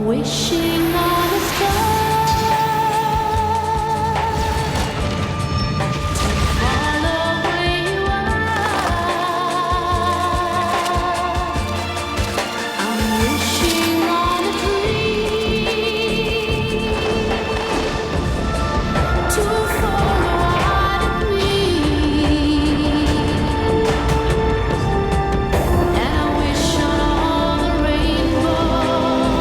Wishing on a star to follow where you are. I'm wishing on a dream to follow out of me, and I wish on all the rainbows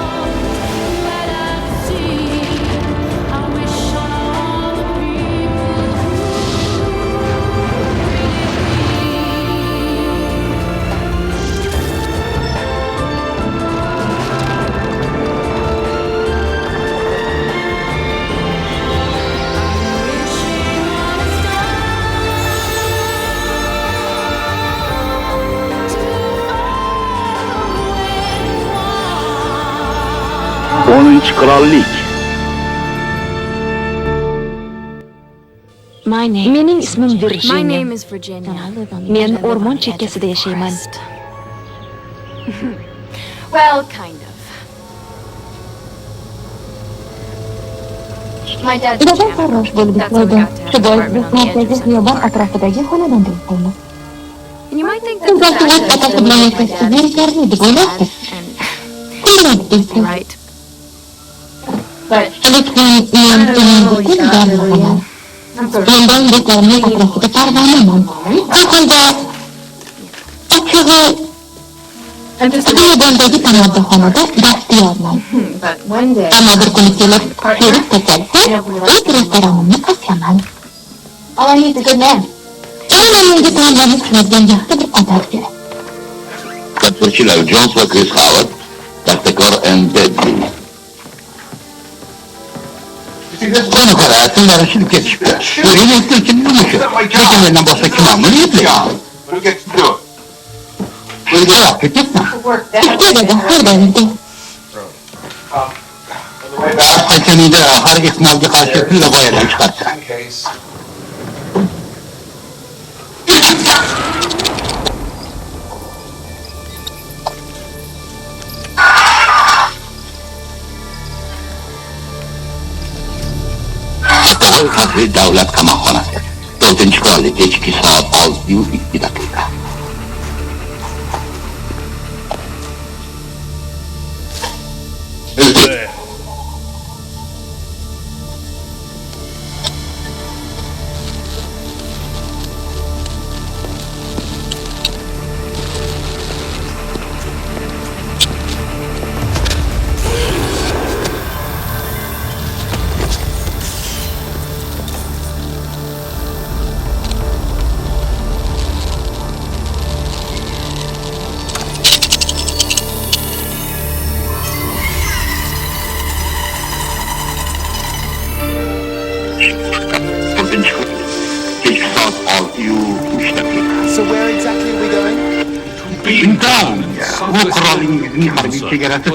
that I've seen. I wish on all the people who Onuncu Krallik. Mening ismim My Virginia. name is Virginia. Men o'rmon chekkasida yashayman. Well, kind of. My dad's a Dadam janitor. farrosh bo'lib That's how we ishlaydi. got to have Shu an bois apartment biz on the edge markaziy of xiyobon Central Park. atrofidagi xonadonda yashaymiz. And you might think that the Sizlar fact o'z that I otasi live bilan with my yashashni dad zerikarli deb is o'ylaysiz. sad and Kulmaysiz. right. But Lekin men uning butun daryoman. Mendan bekorning atrofida parvonaman. Aqlda ochig'i I'm just xiyobondagi tamaddixonada baxtiyorman. but one day Ammo bir kuni kelib suratga chalsa, ilk restoranimni ochaman. all I need is a good man. Yana menga taomlarni pishiradigan yaxshi bir odam kerak. Tadbirchilar Jones va Chris Howard, Taktakor and Deadly. Bana kadar sizlere şimdi geçipti. Böyle yettiği için bulmuşum. Çekimlerinden başka kim anlıyor ya? Who gets to do it? Böyle yaptık gitme. İşte dedi, haberdi. Seni de her ihtimalde karşı bir de boyadan çıkarsa. In case. Hatta Fakri Devlet Kamakhanası. 4. Krallık geç 2 saat 6:02 dakika. Geç saat 6:03 dakika. So where exactly are we going? İmtihan ya. Bu kralın harbi çekeresi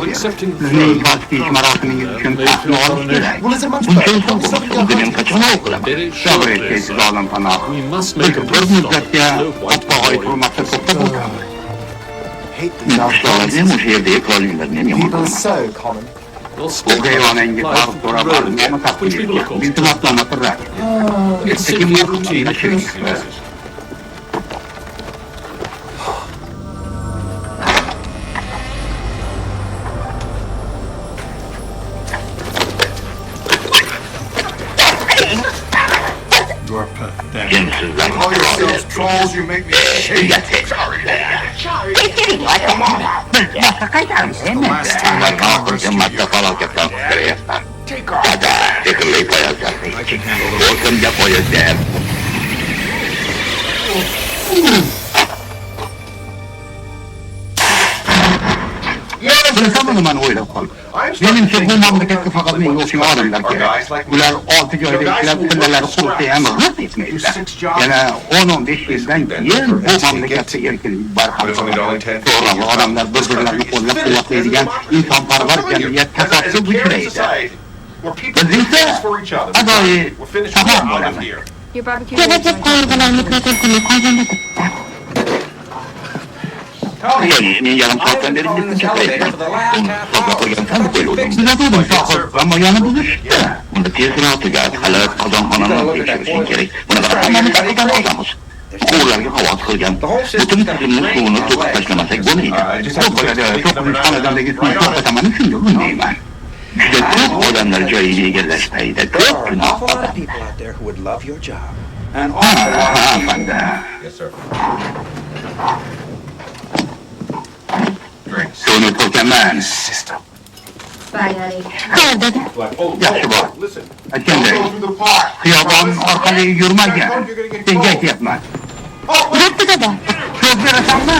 sizin ifade ediş merasiminiz için tahmin olmuş gerek. Well, is it much Bu better? şey Can we stop and go son benim hunting? kaçına okulam. Sabır etkeyiz alın bana. Bir müddetçe hatta aykırılmakta çok da buldu. Hate the Yaşlanacağım o şehirde kralınlar ne mi people are yapalım? so common. O hayvan engi tarif sonra var. Ama takdir ediyor. Bizim atlamatı var. Peki bu yapımlarına şey You're pathetic. Cemsizler. Call yourselves trolls, you make me shake. Ben kalkınca madde felaketten kurtarıyasın. Hadi, tıkırlayıp koyacaksın. I can handle it. Korkunca koyacağım. Bırakamam ben öyle kol. Benimse bu memlekette fakat ne yok ki adamlar ki. Ular 6 köyde işler kıllarları kurtayan nasıl etmeyizler. Yani 10-15 yıldan yer bu memlekette erkin barkam. Sonra bu adamlar birbirlerini kollap kuvvetleyen insanparvar cemiyet kasası güçleydi. Biz ise adayı tamam olamaz. Your barbecue Gelecek kaygılarını kötülüğü kazandı. Yani yarım saatten beri gittin çakayı. Sonra koyalım sen de böyle oldun. Bizim sahip ama yanımız üstte. Bunu tezgahatiga hali qozonxonani tekshirishing kerak. Bunaqa hammamiz qilgan odamiz. Quvurlarga havas qilgan. Butun tizimni suvini to'kib tashlamasak bo'lmaydi. Ko'p bo'ladi, to'qqizinchi xonadondagi suvni to'xtatamani shunga bunday. Juda ko'p odamlar joyini egallashmaydi. Ko'p gunoh Awful lot odam. of people out there who would love your job. And awful lot of Ha, people. banda. Yes, sir. Drinks. Suvni to'kaman. System. Bye, Daddy. Hayır dedi. Like, oh, Yaxshi bor. listen. Aytganday, Don't go through the park. xiyobon orqali yurmagan. Senga aytyapman. Yetti kadar. So'z berasanmi?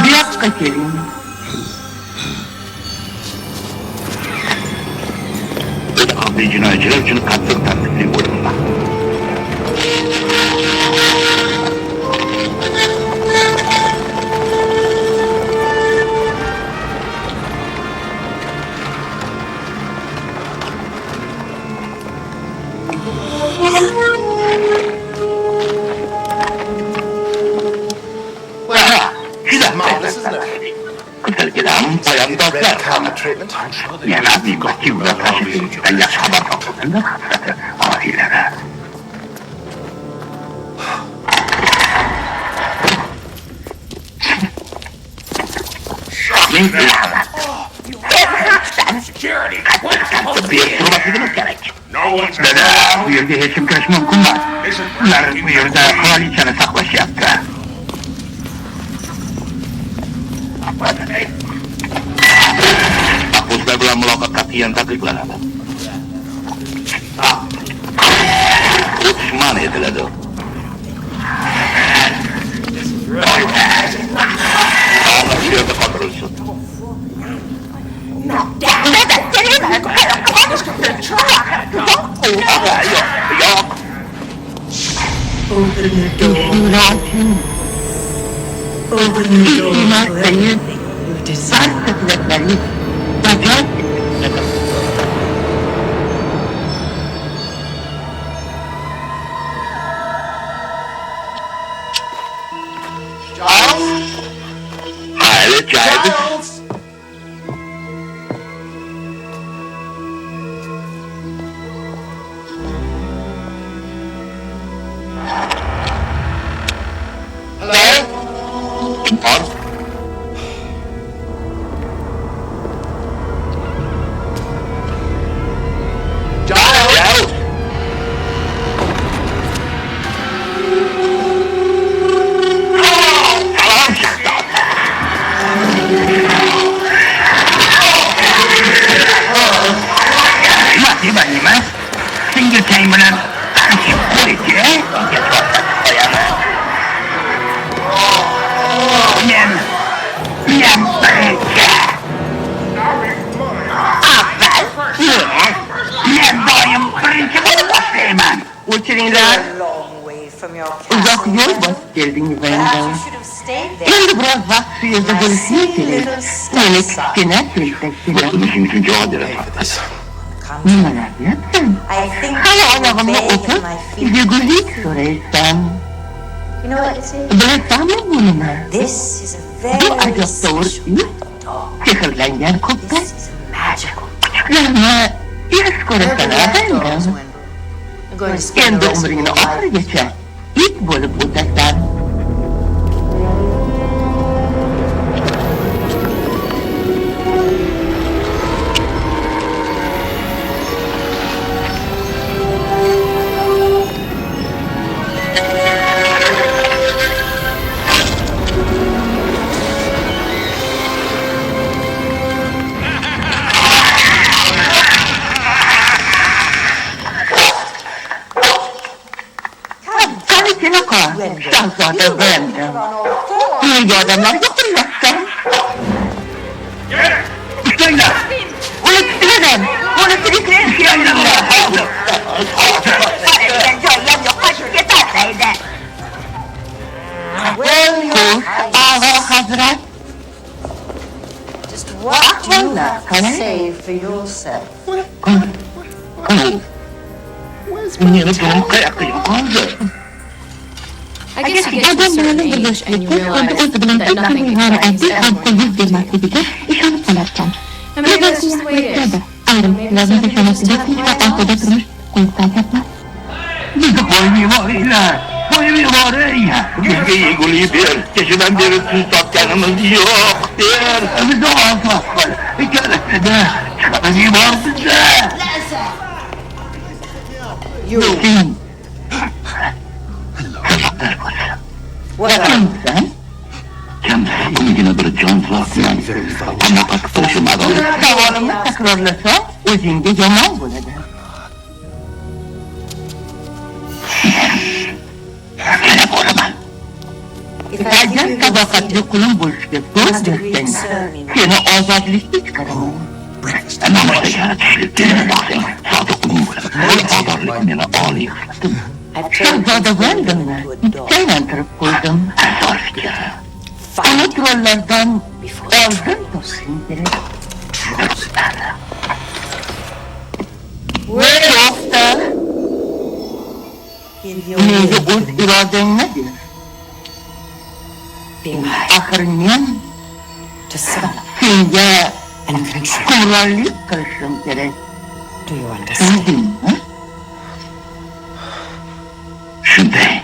Bu yoqqa keling. Oddiy jinoyatchilar uchun qattiq tartibli bo'linma. Qizilgilam poyandozlar. treatment. Yana nikotinlar tashishdan yaxshi xabar topganlar oilari. Security. Hurmatligimiz kerak. No one's Dada, bu yerga hech kim kirish mumkin emas. Ular bu yerda qirolichani saqlashyapti. Mahbuslar bilan muloqot qat'iyan taqiqlanadi. O'tish man etiladi. Sog'liq shu yerda qoldirilsin. Yo'q. Mayli, joyimiz. Kim bor? Giles! Salom, shahzod. Nima? Singilchang bilan tanishib qo'ychi, unga to'xtatib qo'yaman. Men birinchi. Avval men doim birinchi bo'lib boshlayman. O'chiringlar. Uzoq yo'l bosib keldingiz endi. Endi biroz vaqt shu yerda bo'lishing kerak. Meni kichkina telpakchilar. Buning uchun javob beraman. Nimalar deyapsan? Hali oyog'imni o'pib, yegulik so'raysan. Bilasanmi bunimi? Bu ajabtovur it, sehrlangan ko'ppak. Kuchuklarni iris ko'rasan endi. Endi umringni oxirigacha it bo'lib o'tasan. Shahzoda Brandon. Nega odamlarga qo'yyapsan? Ushlanglar! Uni tutiradan! Uni tiriklayishganlar! A'lo hazrat. What do you have to say for yourself? Meni to'g'ri qayoqqa yo'qoldi? I a certain age and you realize that nothing exciting is ever going to happen to you. And maybe that's just the way it is. Maybe something just doesn't play out. Boynu var ya. Yüzgeyi gulüyor. Geçiden beri tuzak yanımız yok. Biz de alsak var. Hikâlette de çıkarıcı var bize. You. What up? Sen? Kendisi bunu yine bir can zaten. Ama katkılaşım adam. Zavalımı tekrarlasa özünde yaman bo'ladi. Seni koruman. Agar sadoqatli qulim bo'lishga so'z bersang, seni ozodlikka chiqaraman. Ama orada yaratışlık dilime baksana. Sadıklığım var. Bu adarlık beni ağlayıp sıktım. Shahzoda Vandamni ikkilantirib qo'ydim. Zor fikir. Uni trollardan oldin turishing kerak. Yo'qsa, menga o'z irodangni ber. Axir men senga hukmronlik qilishim kerak. Tushundingmi? Shunday.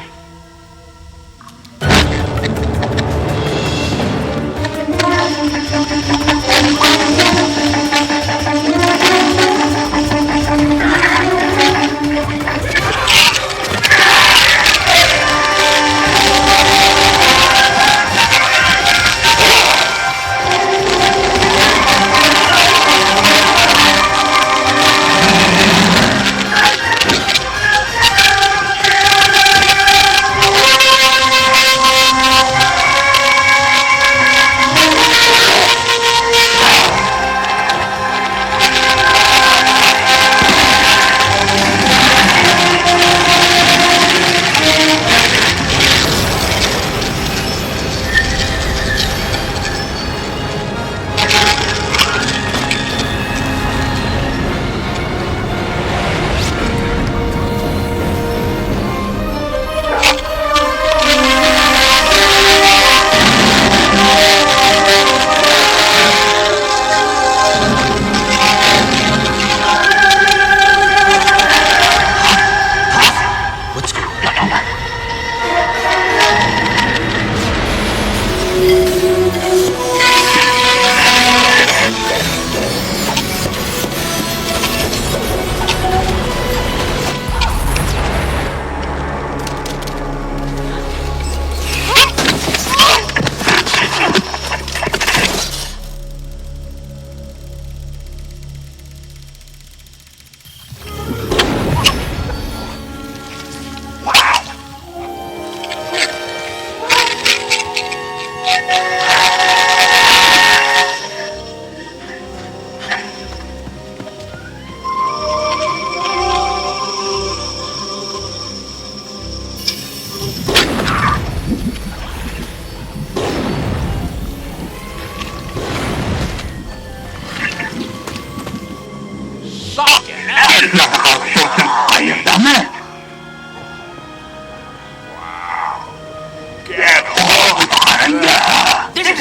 Hayırda mı?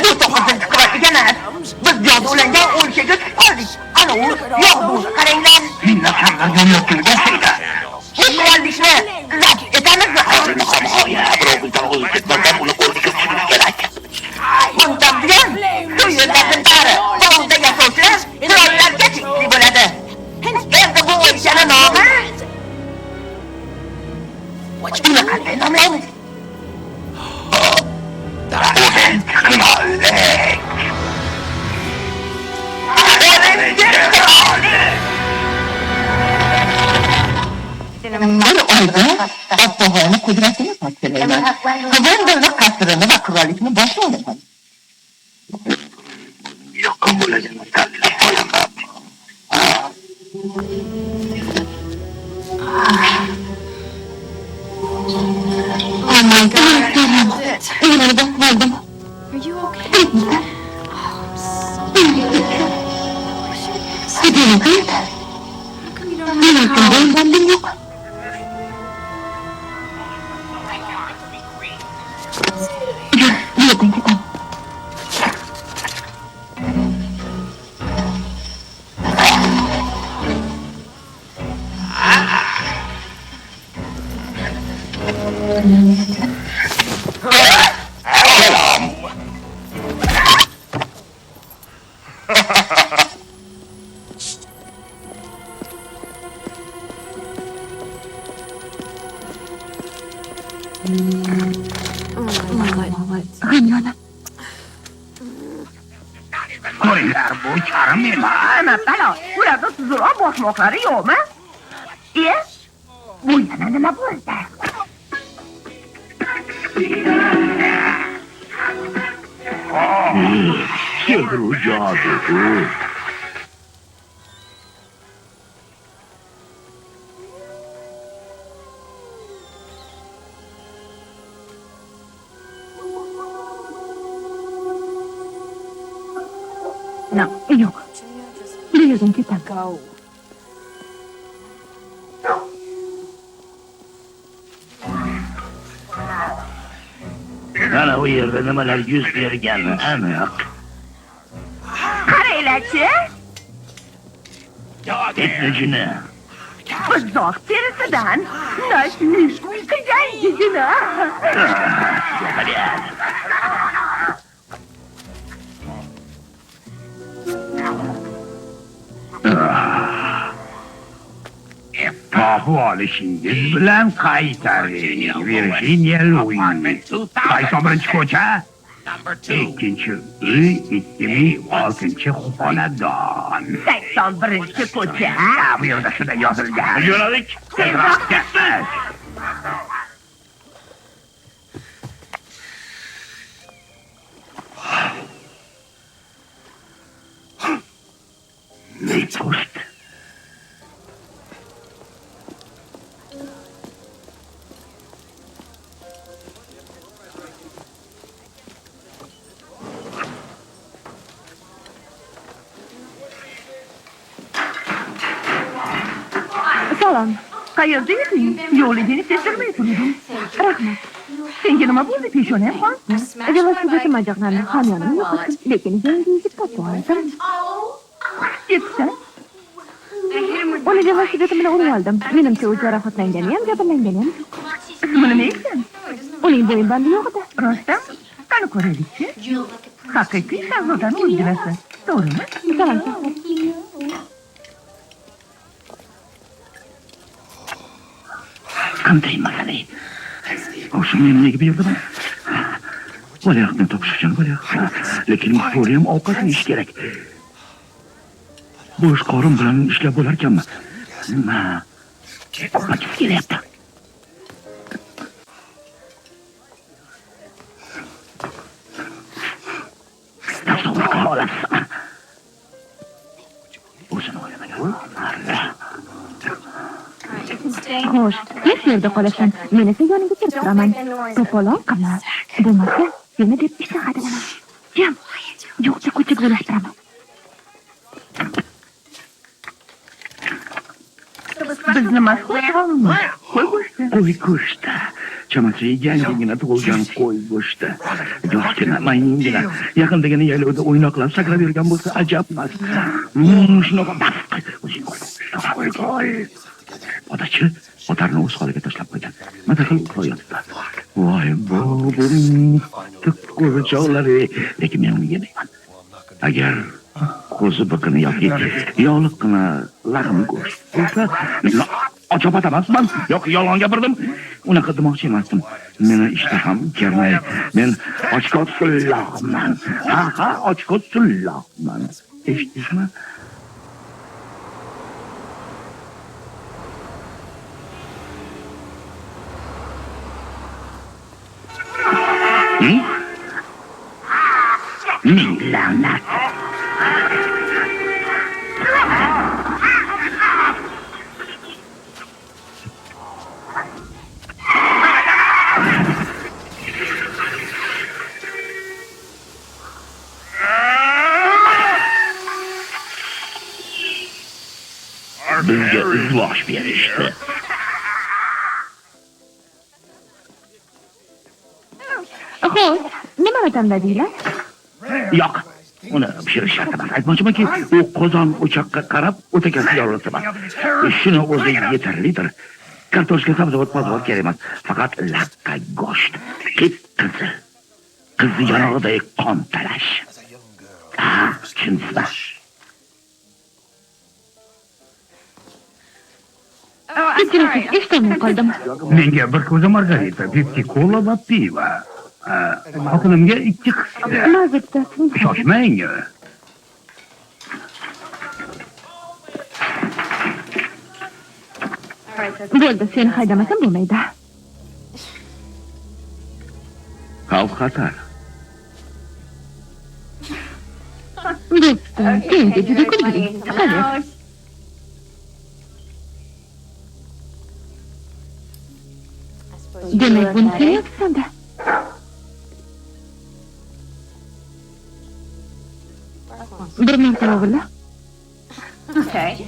Bu to'qqizinchi quvvatga emas. Biz jodulangan o'lkaga tushdik. Ana u yog'duzni qaranglar. Minna sanga jo'nattirgan şeyda. Hukmronlikni zabt etamizmi? Hazırını kamuoya. Birov bizden o'zib ketmadan uni qo'lga tushirish kerak. Bundan buyon shu yerlardan bari hovuzda yashovchi trollarga tegishli bo'ladi. Endi bu o'lkani nomi buni qanday nomlaymiz? O'zin chiqmoqlik. Bir oyda Abduhoni qudratini topshirayman. Vandalni qasrini va qirollikni boshlayman. Yo'q bo'lajini tanlab qo'yaman. Oh my God, I felt it. Are you okay? Oh, I'm so How come you don't have a yerdan ketaman. Hamyona. Ko'ringlar, bu karim emas. Ana talo, ularda tuzukroq boshmoqlari yo'qmi? Bu yana nima bo'ldi? Sehr jodu. Yo'q. Bu yerdan ketaman. Mana u yerda nimalar yuz bergani aniq. Qaranglar-chi, Etnijini. buzoq terisidan nashnish qilgangigina. Tohu olishingiz bilan qaytaring. Virginia Louis. Qaysi birinchi ko'cha? Ikkinchi uy, 2006 xonadon. 81-ko'cha. Bu yerda shunday yozilgan. Yo'lalik. Tezroq ketdik. Nepost. Salom. Qayerda eding? Yo'qligini sezdirmay turdim. Rahmat. Senga nima bo'ldi, peshonam xon? Velosipedim ajaqlandi. Hamyonimni yo'qotdim, lekin yangi yigit topib oldim. Ketsa, Uni velosipedim bilan urib oldim. Menimcha u jarohatlangani ham, jabrlangani ham. ismi nima ekan? Uning bo'yinbandi yo'q edi. Rostdan, qani ko'raylikchi. Haqiqiy shahzodani o'ldirasi. To'g'rimi? Salom. Qanday masala? O'sha menga buyurdimi? Bo'layaqni topish uchun bo'layaq. Lekin bo'lim ovqat yeyish kerak. Bo'sh qorin bilan ishlab bo'lar ekanmi? Nima? Ovqat kelyapti. Tasavvur qila olasizmi? O'zini o'ylamagan. Xo'sh, hech yerda qolasan. Men esa yoningga kelib turaman. To'polon qilma. Bo'lmasa, seni deb ishtahadanaman. Jam. Yo'qcha ko'chaga ulashtiraman. Bizni mashhur taomimiz qo'y go'shti. Qo'y go'shti. Chamasi yangigina tug'ilgan qo'y go'shti. Yoshgina, mayningina. Yaqindagina yaylovda o'ynoqlab sakrab yurgan bo'lsa ajab emas. Shunaqa o'zing qo'y. Odachi otarni o'z holiga tashlab qo'ygan. Nima qilib qo'yapti? Voy, bu qo'zichoqlar, lekin men uni yemayman. Agar qo'zi biqini yoki yog'liqqina lahm go'sht bo'lsa, men ochoq emasman. Yo'q, yolg'on gapirdim. Unaqa demoqchi emasdim. Meni ishtaham kelmay. Men ochko'z sulloqman. Ha, ochko'z sulloqman. Eshitdingizmi? Ming la'nat. Bizga izvosh berishdi. Xo'sh, Nimani tanladinglar? Yo'q. Uni pishirish shart emas. Aytmoqchimanki, u qozon o'choqqa qarab o'takasi yorilsa. Shuni o'zi yetarlidir. Kartoshka, sabzavot, podvod kerak emas. Faqat laqqa go'sht, qizil. Qiz yonog'idagi qon talash. Tushundingizmi? Kechirasiz, eshitolmay qoldim. Menga bir ko'za margarita, Pepsi Cola va pivo. Xotinimga 2 qizcha. Ma'zur tutasiz. Shoshmang. Bo'ldi, seni haydamasam bo'lmaydi. Xavf-xatar. Do'stim, senga juda kulgili. Chiqaver. Demak, buni sen yapsan-da. Bir marta o'g'illa.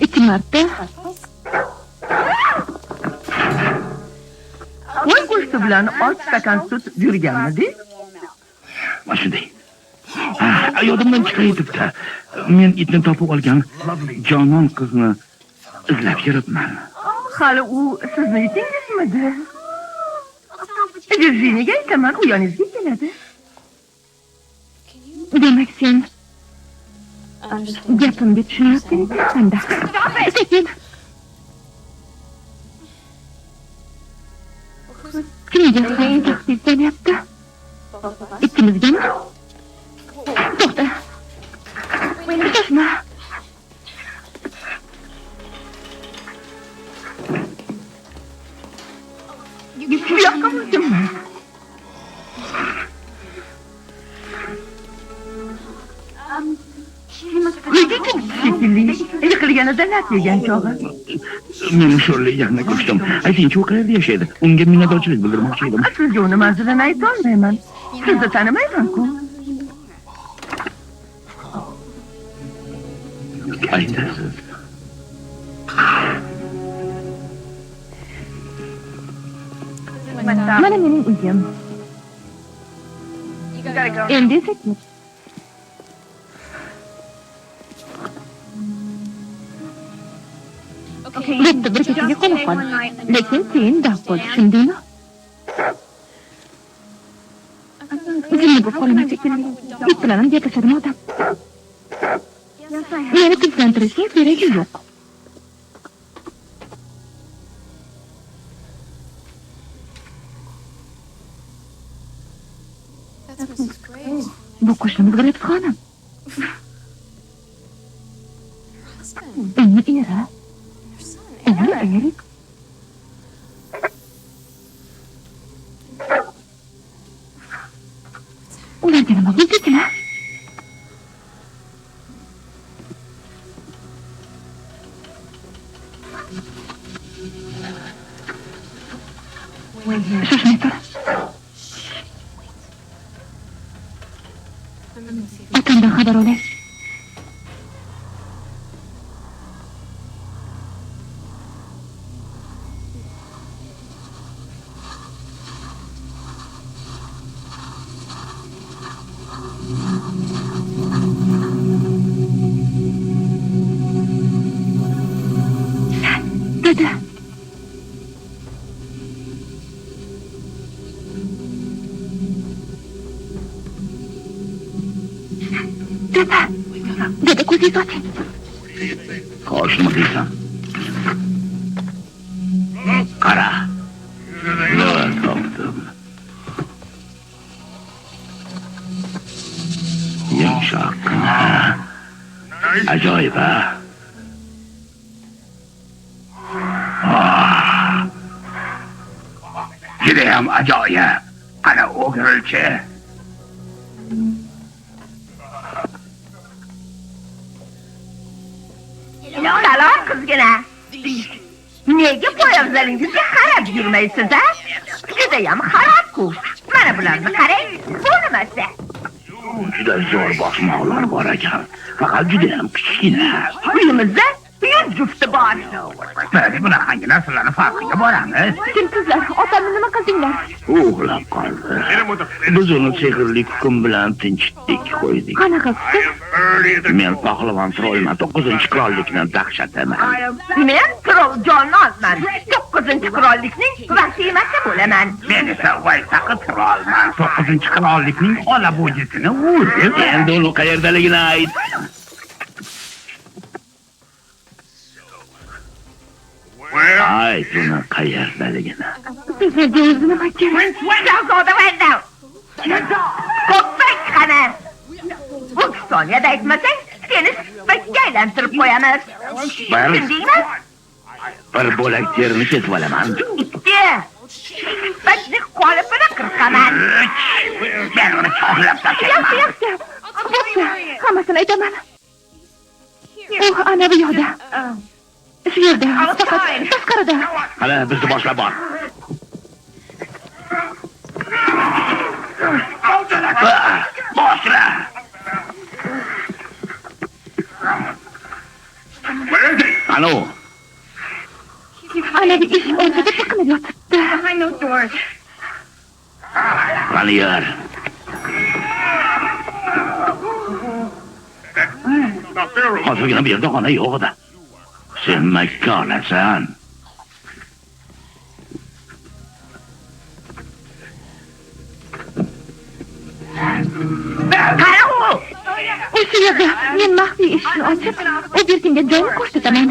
2 marta. Qo'y go'shti bilan 6 stakan sut yurganmidi? Mana shunday. Yodimdan chiqayotibdi. Men itni topib olgan jonon qizni izlab yuribman. Hali u sizni itingizmidi? Virjiniyaga aytaman, u yoningizga keladi. Demak, sen gapimga tushunyapsan ekan-da. Sekin. Kimga sen tahdid qilyapti? Ikkimizgami? To'xta. Shoshma. Bu yoqqa mumkinmi? Uyga shekilli, yiqilganida lat yegan chog'i. Meni sho'rlik yaqinda ko'rishdim. Aytingchi, u qayerda yashaydi? Unga minnatdorchilik bildirmoqchi edim. Sizga uni manzilini ayta olmayman. Sizni tanimayman-ku. Aytasiz. Mana mening uyim. Endi esa ket. Bitta bir kechaga qolib qol. Lekin sen daf bo'l, tushundingmi? Jinni bo'lib qolaman shekilli. It bilan ham gaplashadimi odam? Meni tinchlantirishga keragi yo'q. Bu qo'shnimiz G'alib xonim. Uni eri. Erik. Ularga nima bo'ldi-ki? Shoshmay tur. Otamdan xabar olay. Dada. Dada ko'zingizni oching. Qo'shni deysan. Qara. Topdim. Yumshoq. Ajoyib. Judayam ajoyib. Ana o'g'rilchi. Salom qizgina. Nega poyabzalingizga qarab yurmaysiz-a? Judayam xarab-ku. Mana bularni qarang. Bu nimasi? Juda zo'r bosmoqlar bor ekan. Faqat judayam kichkina. Uyimizda jufti bor. Biz bunaqangi narsalarni farqiga boramiz. Kimsizlar, otamni nima qildinglar? Uxlab qoldi. Biz uni sehrli hukm bilan tinchitdik qo'ydik. Qanaqa hukm? Men pahlavon trollman, 9-qirollikni dahshatiman. Men Trolljonman. 9-qirollikning vahimasi bo'laman. Men esa Vaysaqi trollman, 9-qirollikning olabojisini o'zi. Endi uni qayerdaligini ayt. Ayt uni qayerdaligini. Sizlarga o'zi nima kerak? Shahzoda Vendal. Ko'ppak qani. Bu soniyada aytmasang, seni sipakka aylantirib qo'yamiz. Tushundingmi? Bir bo'lak terini kesib olaman. Ikki. Sipakni qolipini qirqaman. Men uni cho'g'lab tashlayman. Yaxshi. Bo'pti, hammasini aytaman. Ana bu yoqda. Shu yerda, faqat tashqarida. Qani, bizni boshlab bor. Boshla. Alo. Ana bir ish o'rtada tiqilib yotibdi. Qani yer. Hozirgina bu yerda xona yo'q edi. Sen Makka olasan. Qara u. O'sha yerda men maxfiy eshikni ochib, Oberkinga joyni ko'rsataman.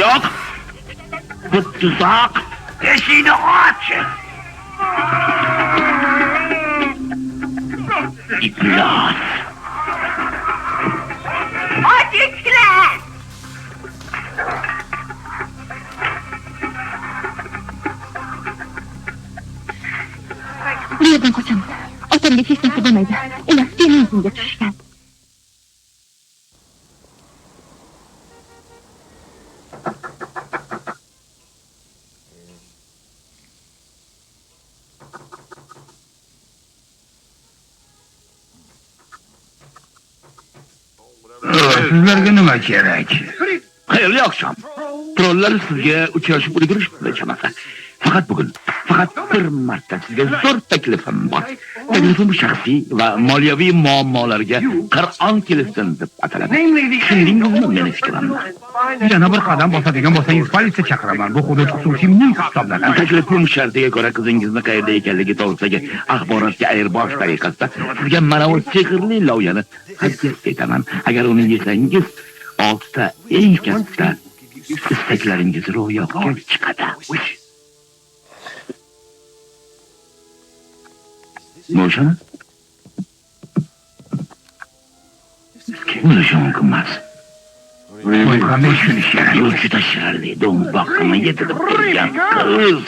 Yo'q. Bu tuzoq. Eshikni och. İflas. Och eshiklar. Bu yerdan qochamiz. Otamga hech narsa bo'lmaydi. Ular sening izingga tushgan. Sizlarga nima kerak? Xayrli oqshom. Trollar sizga uchrashib ulgurishdi chamasi. Faqat bugun, faqat bir marta sizga zo'r taklifim bor. Taklifim shaxsiy va moliyaviy muammolarga Qur'on kelsin deb ataladi. Tushundingizmi meni fikrimni? Yana bir qadam bosadigan bo'lsangiz politsiya chaqiraman. Bu hudud xususiy mulk hisoblanadi. Taklifim shartiga ko'ra qizingizni qayerda ekanligi to'g'risidagi axborotga ayirbosh tariqasida sizga mana bu sehrli loyihani hadya etaman. Agar uni yesangiz, 6 ta eng katta istaklaringiz ro'yobga chiqadi. Mo'shani? Bo'lishi mumkin emas. Qanday tushunishgan? Juda shirali, do'mboqni yetirib kelgan qiz.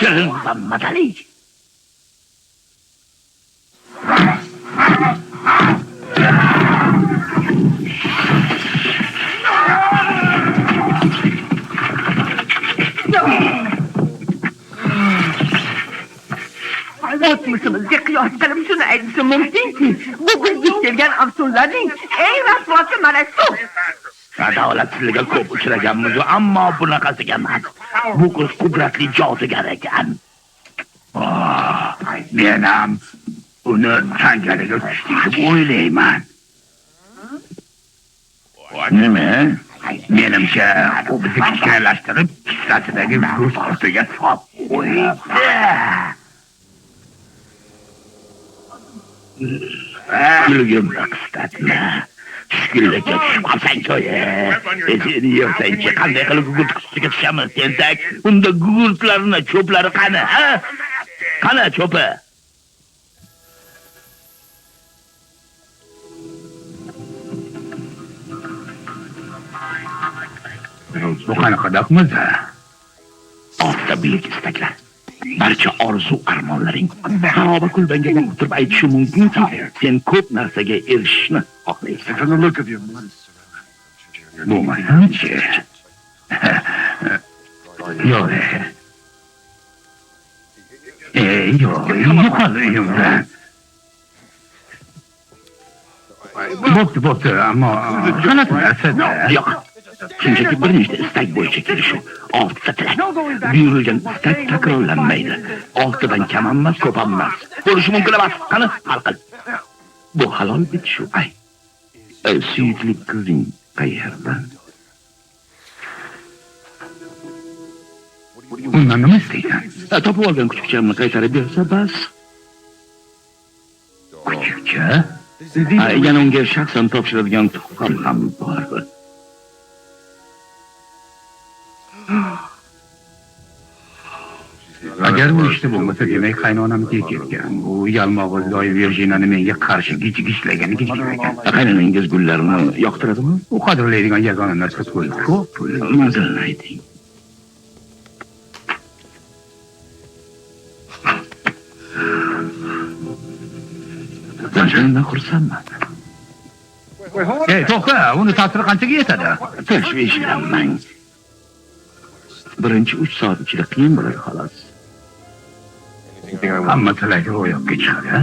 Shirin va mazali. O'tmishimizga qiyos qilib shuni aytishim mumkinki, bu bizga kelgan afsunlarning eng rasvosi mana shu. Adolatsizlikka ko'p uchraganmiz, ammo bunaqasiga emas. Bu qiz qudratli jodugar ekan. Men ham uni tangaliga tushdi deb o'ylayman. Nima? Menimcha, u bizni kichkinalashtirib, kislatidagi virus ortiga solib qo'ydi. Kulgimni qistatma. Tushkunlikka tushib qolsang ko'yi. Seni yersangchi qanday qilib gugurt qisatiga tushamiz, tentak? Unda gugurtlarni cho'plari qani, ha? Qani cho'pi? Bu qanaqa daqmiz-a? Orta buyuk istaklar. Barcha orzu armonlaring xaroba kulbanga o'tirib aytishi mumkinki, sen ko'p narsaga erishishni xohlaysan. bo'lmasam-chi? Yo'q. Yo'q, yo'qol uyimda. Bo'pti, ammo qanaqa narsa-da? Yo'q. Shunchaki bir nechta istak bo'yicha kelishuv. 6 tilak. Buyurilgan istak takrorlanmaydi. 6dan kam emas, ko'p emas. Bo'lishi mumkin emas. Qani, hal qil. Bu halol bitishuv. Suyukli qizing qayerda? Undan nima istaysan? Topib olgan kuchukchamni qaytarib bersa bas. Kuchukcha? Yana unga shaxsan topshiradigan tuhfam ham bor. Agar bu ishda bo'lmasa, demak qaynonamga ketgan. Bu yalmog'iz loy Virjinani menga qarshi gich-gichlagan. Qaynonangiz gullarni yoqtiradimi? U qadrlaydigan yagona narsa pul. Ko'p pul. Mazalni ayting. Shundan xursandman. To'xta, uni ta'siri qanchaga yetadi? Tashvishlanmang. Birinchi 3 soat ichida qiyin bo'ladi xolos. Hamma tilagi ro'yobga chiqadi.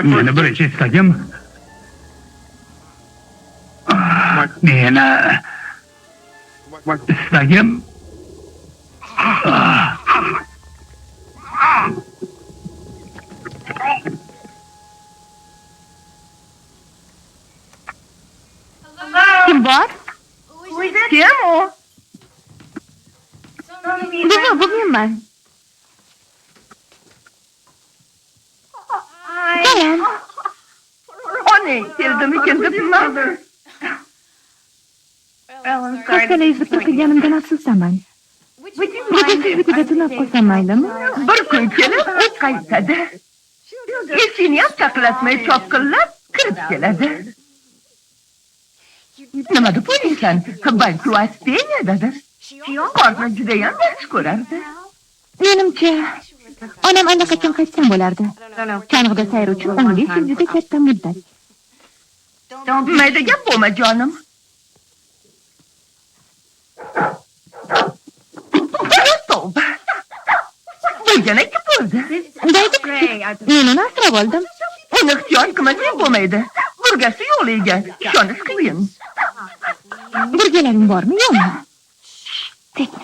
Meni birinchi istagim Kim bor? Kim u? Bu menman. Salom. Onang keldimikin debman. Hastalangizni qilganimdan afsusdaman. Bugun siznikida tunab qolsam maylimi? Bir kun kelib u qaytadi. Eshikni ham taqlatmay chopqillab kirib keladi. Nima deb o'ylaysan? Balki u Aspeniyadir. Qorni judayam yaxshi ko'rardi. Menimcha, onam allaqachon qaytgan bo'lardi. Chang'ida sayr uchun 15 yil juda katta muddat. Mayda gap bo'lma jonim. Tavba. Bu yana kim bo'ldi? Daydi, men uni asrab oldim. Uni ixtiyor qilmasang bo'lmaydi. Burgasi yo'qligiga ishonish qiyin. Burgalaring bormi, yo'qmi? Sekin.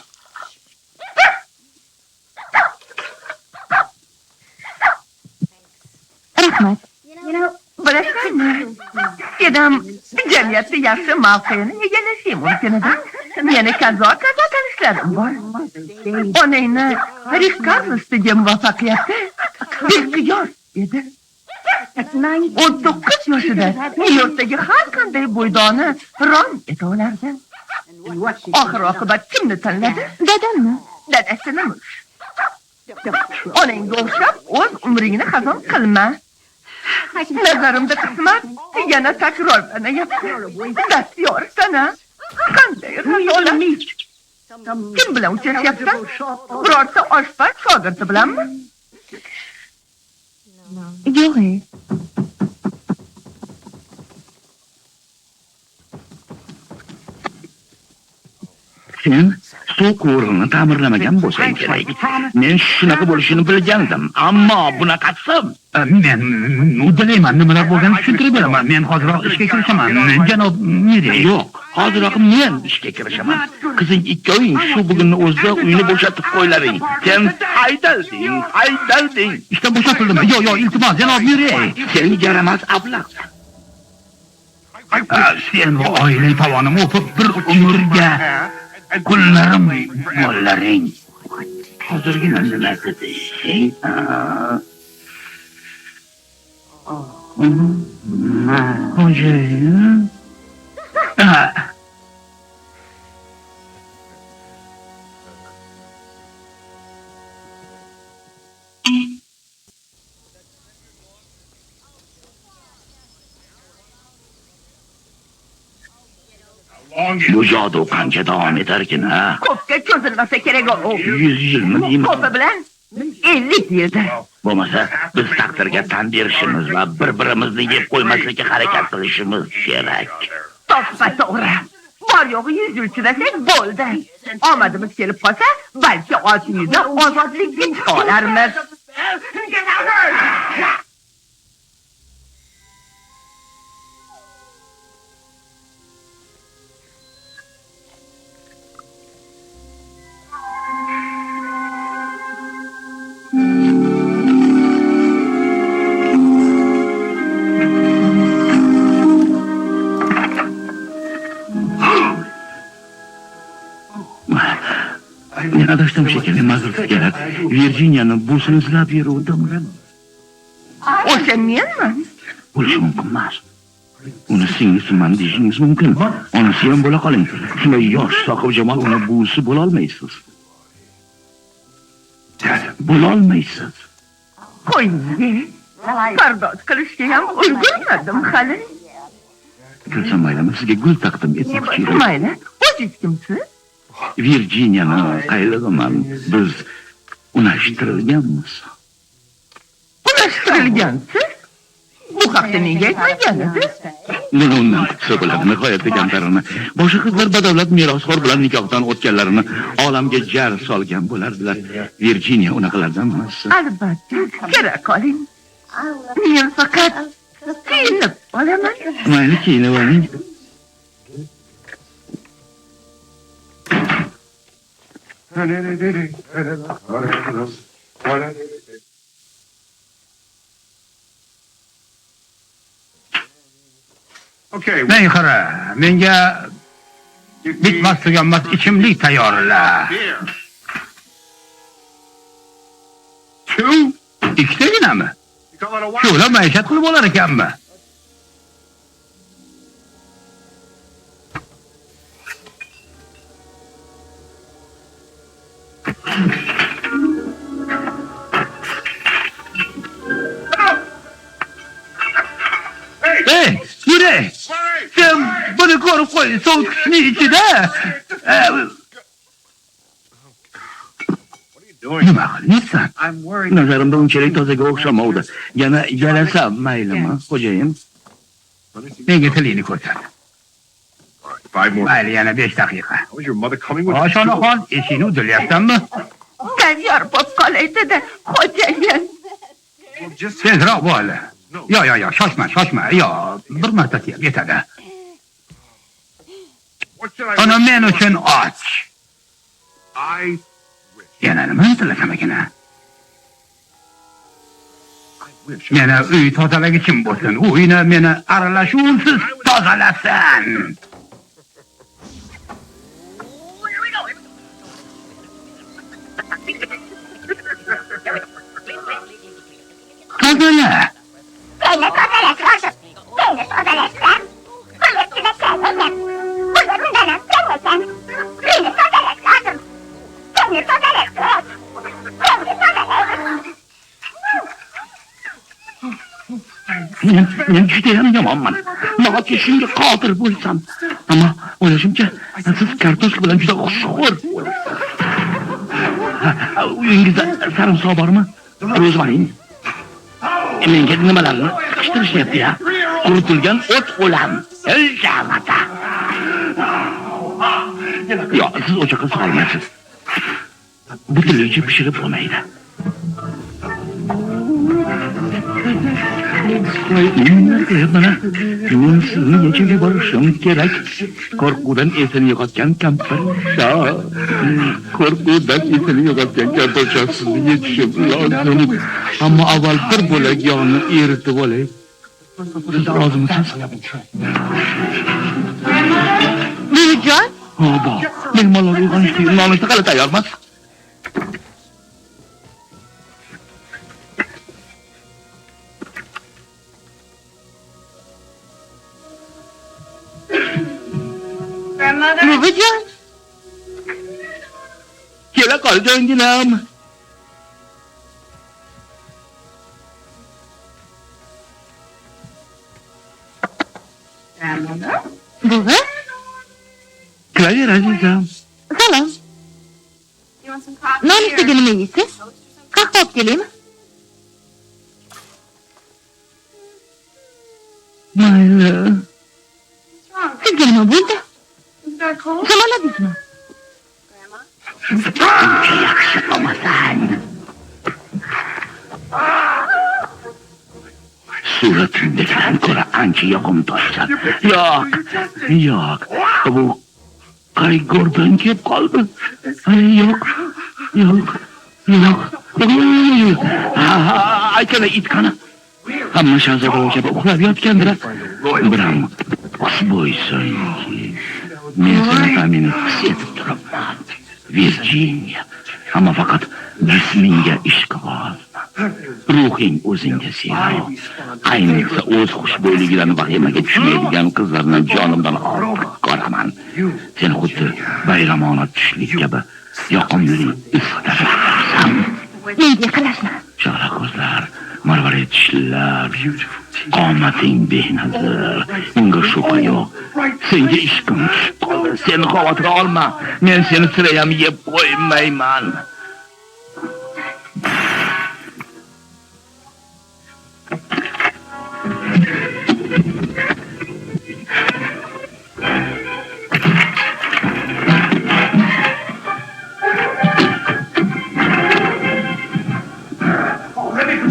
Rahmat. Bilasizmi? Senam jamiyatda yaxshi mavqeini egallashing mumkin edi. Meni kazo tanishlarim bor. Onangni Rixkarlsdagi muvaffaqiyati beqiyos edi. 19 yoshida Nyu-Yorkdagi har qanday bo'ydoni rom eta olardi. Oxir-oqibat kimni tanladi? Dadammi? Dadasini. Onangga o'xshab o'z umringni hazm qilma. Nazarimda qismat yana takrorlanayapti. Dastyor sana. Qanday xayolat? Kim bilan uchrashyapsan? Birorta oshpaz shogirdi bilanmi? Yo'q. Sen suv quvurini ta'mirlamagan bo'lsang kerak. Men shunaqa bo'lishini bilgandim, ammo bunaqasi men uddalayman, nimalar bo'lganini tushuntirib beraman. Men hozirroq ishga kirishaman, janob Miri. Yo'q, hozirroq men ishga kirishaman. Qizing ikkoving shu bugunni o'zida uyni bo'shatib qo'ylaring. Sen haydalding. Ishdan bo'shatildimi? Yo'q, iltimos, janob Miri. Sen yaramas ablah. Sen bu oilang tovonini o'pib bir umrga kullarim mollaring. Hozirgina nima deding? Xo'jayin. Bu jodu qancha davom etarkin, ha? Ko'pga cho'zilmasa kerak u. 100 yilmi deyman? Ko'pi bilan 50 yilda. Bo'lmasa biz taqdirga tan berishimiz va bir-birimizni yeb qo'ymaslikka harakat qilishimiz kerak. Toppa to'g'ri. Bor yo'g'i 100 yil chidasak bo'ldi. Omadimiz kelib qolsa, balki 6 yilda ozodlikka chiqa olarmiz. Men adashdim shekilli, ma'zursiz kerak. Virjiniyani busini izlab yuruvdim. O'sha menman. Bo'lishi mumkin emas. Uni singlisiman deyishingiz mumkin. Onasi ham bo'la qoling. Shunday yosh sohibjamol uni buvi bo'la olmaysiz. Bo'la olmaysiz. Qo'ying. Pardoz qilishga ham ulgurmadim hali. Ko'rsam maylimi, sizga gul taqdim etmoqchi edim. Mayli. O'zingiz kimsiz? Virjiniyani qaylig'iman. Biz unashtirilganmiz. Unashtirilgansiz? Bu haqda menga aytmagansiz? Nima undan kutsa bo'ladi, nihoyatda kamtarini. Boshqa qizlar badavlat merosxo'r bilan nikohdan o'tganlarini olamga jar solgan bo'lardilar. Virjiniya unaqalardan emas. Albatta, kerak qoling. Men faqat kiyinib olaman. Mayli, kiyinib oling. Ney qara, menga bitmas tuganmas ichimlik tayyorla. Ikkitaginami? Shula maishat qilib olar ekanmi? Hey, yürü! Sen bunu korup koy, soğuk kışın içinde. Nima qilyapsan? Nazarimda unchalik tozaga o'xshamovdi. Yana yalasam maylimi, xo'jayin? Menga tilingni ko'rsat. Mayli, yana 5 daqiqa. Oshonaxon, eshikni udilyapsanmi? Tayyor bo'lib qolaydi-da, xo'jayin. Tezroq bo'l. Yo, shoshma. Yo, bir marta tiyab yetadi. Ana men uchun och. Yana nima tilasam ekan? Meni uy tozalagichim bo'lsin. Uyni meni aralashuvsiz tozalasin. Tozala. Men judayam yomonman. Nahotki shunga qodir bo'lsam. Ammo o'ylashimcha, siz kartoshka bilan juda xushxo'r bo'lasiz. Uyingizda sarimsoq bormi? Rozmarin. Menga nimalarni qishtirishyapti-ya? Quritilgan o't o'lan. Ilg'amata. Yo, siz o'choqqa solmaysiz. Butunligicha pishirib bo'lmaydi. Mana, men sizni yechib yuborishim kerak. Qo'rquvdan esini yo'qotgan kampir. Qo'rquvdan esini yo'qotgan kampir sizni yechishim lozim. Ammo avval bir bo'lak yog'ni eritib olay. Siz rozimisiz? Nurijon? Ho'ba, mehmonlar uyg'onishdi. Nonushta qilib tayyormas. Nurijon? Kela qol joyinginam. Buvi? Xayr, azizam. Salom. Nonushtaga nima yeysiz? Qahva olib kelaymi? Mayli. Sizga nima bo'ldi? Shamoladingizmi? Ancha yaxshi qilmasang. Suratingdagidan ko'ra ancha yoqimtoysan. Yo'q. Bu qayg'urdan kelib qoldi. Yo'q. Aytana itqani. Hamma shahzoda kabi uxlab yotgandir. Biram qo'ysinki. Men seni ta'minni his etib turibman. Virginia. Ammo faqat jismingga ishqiboz. Ruhing o'zingga sevgi. Ayniqsa o'z xushbo'yligidan vahimaga tushmaydigan qizlarni jonimdan ortiq ko'raman. Sen xuddi bayramona tushlik kabi yoqimli istarsan. Menga qarashma. Sho'ra ko'zlar, marvarid tishlar, qomating benazir. Unga shubha yo'q. Senga ishqim tushib qoldi. Seni xavotir olma. Men seni sirayam yeb qo'ymayman.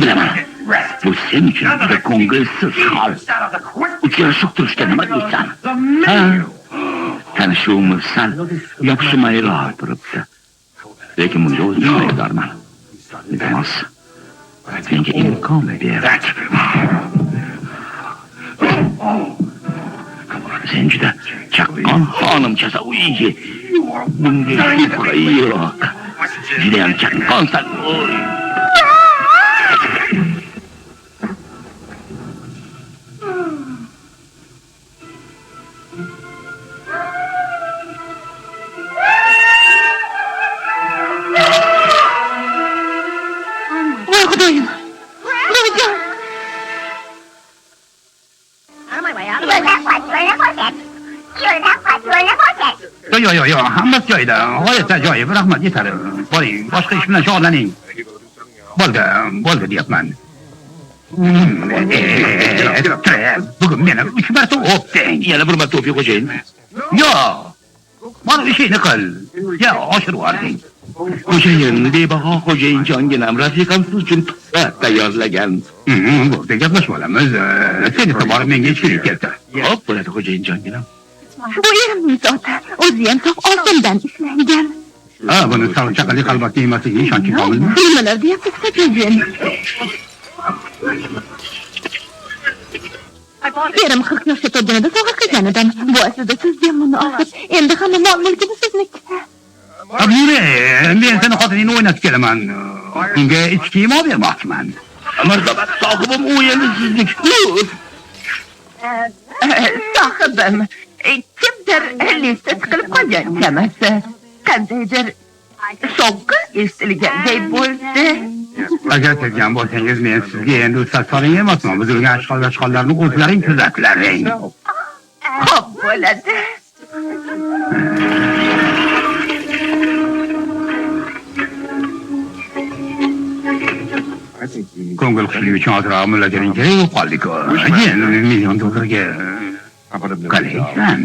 Bilaman. Bu sen uchun juda ko'ngilsiz hol. Uchrashib turishga nima deysan? Tanishuvimiz sal yopishmayroq turibdi. Lekin bunga o'zim aybdorman. Iltimos, menga imkon ber. Sen juda chaqqon xonimchasa uyga. Bunga shubha yo'q. Judayam chaqqonsan. Yo'q, hammasi joyida. G'oyatda joyi. Rahmat, yetadi. Boring, boshqa ish bilan shug'ullaning. Bo'ldi deyapman. Bugun meni 3 marta o'pding. Yana bir marta o'pib qo'yayin. Yo'q. Mana ishingni qil. Ya, oshirib olding. Xo'jayin, bebaho xo'jayinjonginam rafiqam siz uchun tayyorlagan. Bo'ldi, gaplashib olamiz. Seni borib menga ichkilik keltir. Xo'p, bo'ladi xo'jayinjonginam. Bu erimning zoti. O'zi ham sof oltindan ishlangan. Buni chaqali qalbakda emasligiga ishonching komilmi? Nimalar deyapsiz, xo'jayin? Erim 40 yoshga to'lganida sovg'a qilganidan. Bu aslida sizga munosib. Endi hamma mol-mulkini sizniki. Men seni xotiningni o'ynatib kelaman. Unga ichki yemo bermoqchiman. Marhamat, sohibim u endi sizniki. Sohibim, kimdir listet qilib qolgan chamasi. Qandaydir so'qqa estilganday bo'ldi. Agar kelgan bo'lsangiz, men sizga endi ustad soling emasman. Buzilgan ashqollarni o'zlaring kuzatlaring. Xo'p bo'ladi. Ko'ngil xushlik uchun ozroq mullajaring kerak bo'lib qoldik-ku. Endi $1,000,000 qalaysan?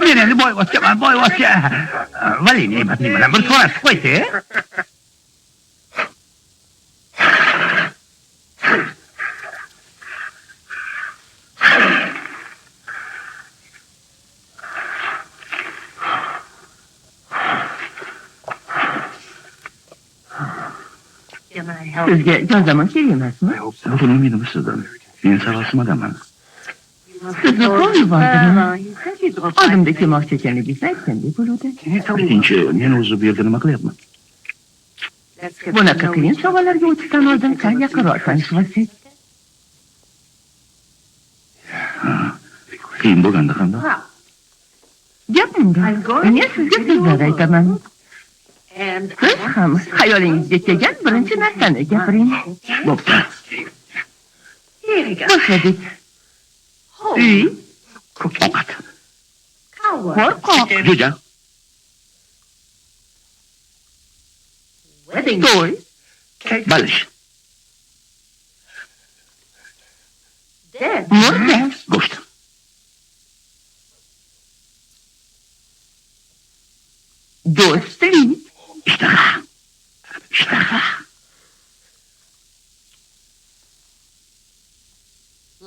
Men endi boyvachcha. Vali ne'matning bilan bir so'rashib qo'ysa. Sizga ijozatnoma kerak emasmi? Buni meni bilsizdan. Men sarosimaman. Sizni qo'l yubordim. Oldimda kelmoqchi ekanligingizni aytgandek bo'luvdi. Ikkinchi, men o'zi bu yerda nima qilyapman? Bunaqa qiyin savollarga o'tishdan oldin sal yaqinroq tanishmasak. qiyin bo'lganda hamda. Gapimda, men sizga so'zlar aytaman. Siz ham xayolingizga kelgan birinchi narsani gapiring. Bo'pti. Boshladik. Uy, Ovqat. qo'rqoq, Jo'ja. to'y, Balish. murda, Go'sht. do'stlik, Ishtaha. Ishtaha.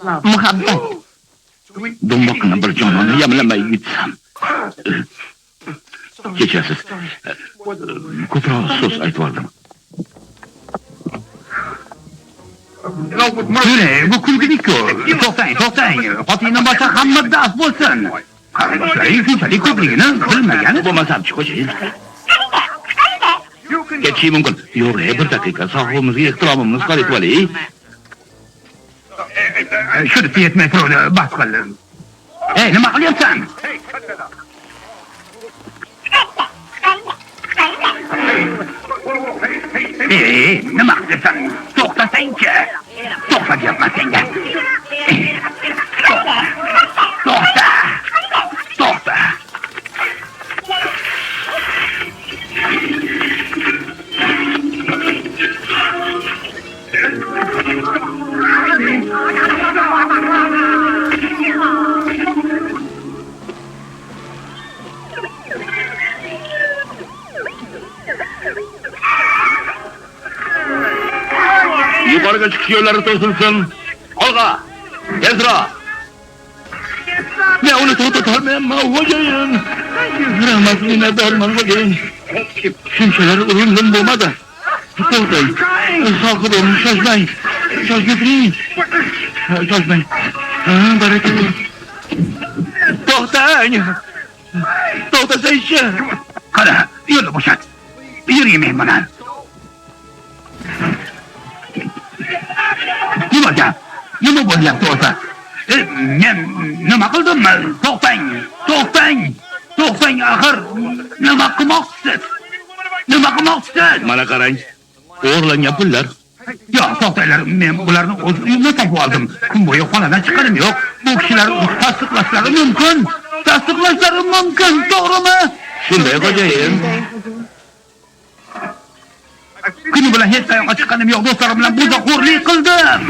muhabbat. Do'mboqni bir jononi yamlamay yutsam. Kechasiz. Ko'proq so'z aytib oldim. Shune, bu kulgili-ku. To'xtang. Xotinni boshqa hamma daf bo'lsin. Qarindoshlaring shunchalik ko'pligini bilmagani bo'lmasam chiqishingiz. Ketishi mumkin. Yo'q, bir daqiqa. Sohibimizga ehtiromimizni izhor etib olaylik. Shuni yetmay turdi, bas qildim. Ey, nima qilyapsan? Ey, nima qilyapsan? To'xtasang-chi. To'xta deyapman senga. To'xta. Yuqoriga chiqish yo'llari to'silsin. Olg'a. Tezroq. Men uni to'xtatolmayman, xo'jayin. Rahmatli darmon xo'jayin. Shunchalar urindim bo'lmadi. To'xtang. Sohibim, shoshmang. Shoshmang. Barakalloh. To'xtang. To'xtasangchi. Qara, yo'lni bo'shat. Yurayman bilan. Nima bo'lyapti o'zi? Men nima qildim? To'xtang, axir. Nima qilmoqchisiz? Mana qarang. O'g'irlangan pullar. Yo'q, to'xtanglar. Men bularni o'z uyimda topib oldim. Kun bo'yi xonadan chiqqanim yo'q. Bu kishilar tasdiqlashlari mumkin. To'g'rimi? Shunday xo'jayin. Kuni bilan hech qayoqqa chiqqanim yo'q. Do'stlarim bilan buzoqxo'rlik qildim.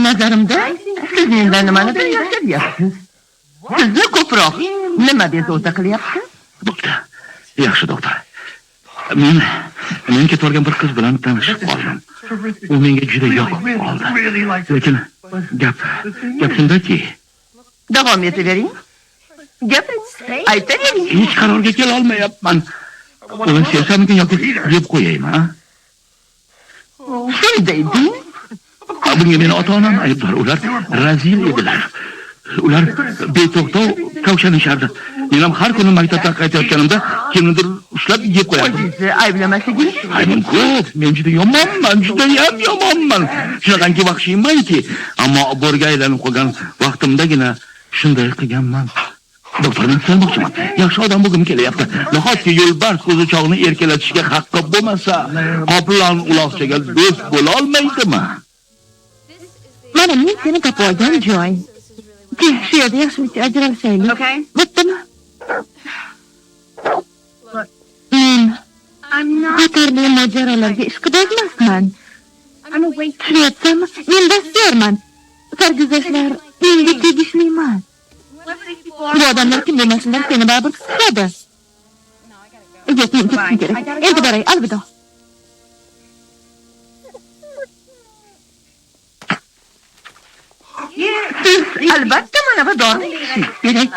Nazarimda, siz mendan nimanidir yashiryapsiz. Sizni ko'proq nima bezovta qilyapti? Bo'pti. Yaxshi doktor. Men ketib bir qiz bilan tanishib qoldim. U menga juda yoqib qoldi. Lekin gap shundaki, Davom etavering. Gapiringiz, aytavering. hech qarorga kela olmayapman. Uni sevsammikin yoki deb qo'yaymi? Shunday deng. Bunga meni ota-onam aybdor. Ular razil edilar. Ular beto'xtov kavshanishardi. Men ham har kuni maktabdan qaytayotganimda kimnidir ushlab yeb qo'yardim. O'zingizni ayblamasligingiz. Aybim ko'p. Men juda yomonman, judayam yomonman. Shunaqangi vahshiymanki, ammo bo'rga aylanib qolgan vaqtimdagina shunday qilganman. Doktordan so'ramoqchiman. Yaxshi odam bo'lgim kelyapti. Nahotki yo'lbars qo'zichoqni erkalatishga haqqi bo'lmasa, qoplon uloqchaga do'st bo'la olmaydimi? Mana men seni topib olgan joy. Shu yerda yaxshilikcha ajralishaylik. Bo'ptimi? Men xatarli mojarolarga ishqiboz emasman. Tushunyapsanmi? Men dastyorman. Sarguzashtlar menga tegishli emas. Bu odamlar kim bo'lmasinlar seni baribir qisqadi. Yo'q, men ketishim kerak. Endi boray, alvido. Siz albatta mana bu dori ichishingiz kerak.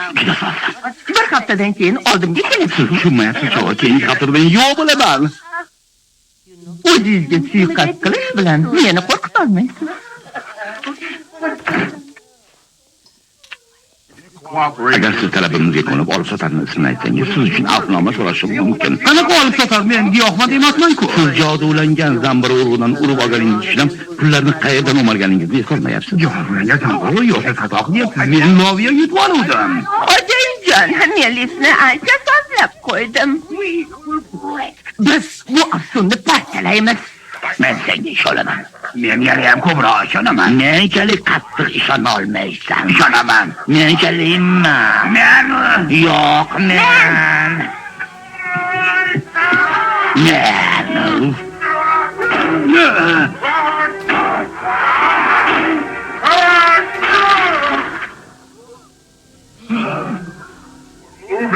Bir haftadan keyin oldimga kelasiz. Tushunmayapsiz, keyingi haftada men yo'q bo'laman. O'zingizga suiqasd qilish bilan meni qo'rqita olmaysiz. Agar siz talabimizga ko'nib olib sotarni ismini aytsangiz, siz uchun afnoma so'rashim mumkin. Qanaqa olib sotar? Men giyohvand emasman-ku. Siz jodulangan zambir urug'idan urib olganingiz uchun pullarni qayerdan o'marganingizni eslolmayapsiz. Giyohvandga zambir yoki satoq deyapsiz. Men loviya yutib oluvdim. Xo'jayinjon, men listni ancha tozalab qo'ydim. Biz bu afsunni parchalaymiz. Men senga ishonaman. Men ham ko'proq ishonaman. Menchalik qattiq ishona olmaysan. Ishonaman. Menchalikmi? Men Yo'q, men.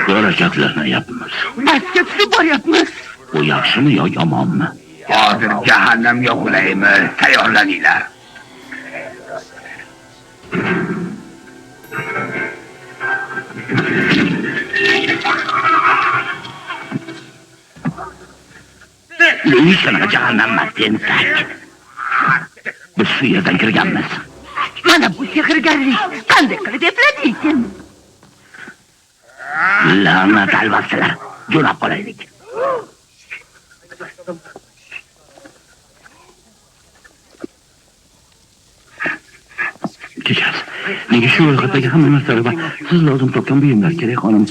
Ko'rashaklarni yapmiz. Pastga tushib boryapmiz. Bu yaxshimi yo yomonmi? hozir jahannamga qulaymiz. Tayyorlaninglar. Luisana jahannamga tentak. Biz shu yerdan kirganmiz. Mana bu sehrgarlik qanday qilib epladiykin? La'nat alvasilar. Jo'nab qolaylik. Kechasiz. Nega shu ro'yxatdagi hamma narsalar va siz lozim topgan buyumlar kerak, xonim?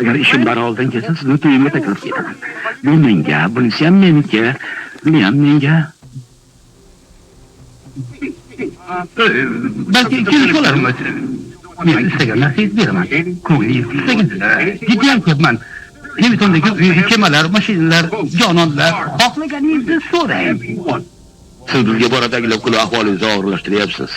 Agar ishim baroldan kelsa, sizni to'yimga taklif etaman. Bu menga, bunisi ham menga, buni ham menga. Balki kelib qolarmiz. Men istagan narsangizni beraman. Ko'nglingiz istaganini. Ketyapman. Nemisondagi kemalar, mashinalar, jononlar, xohlaganingizni so'rang. Siz bizga boradagilar qilib ahvolingizni og'irlashtiryapsiz.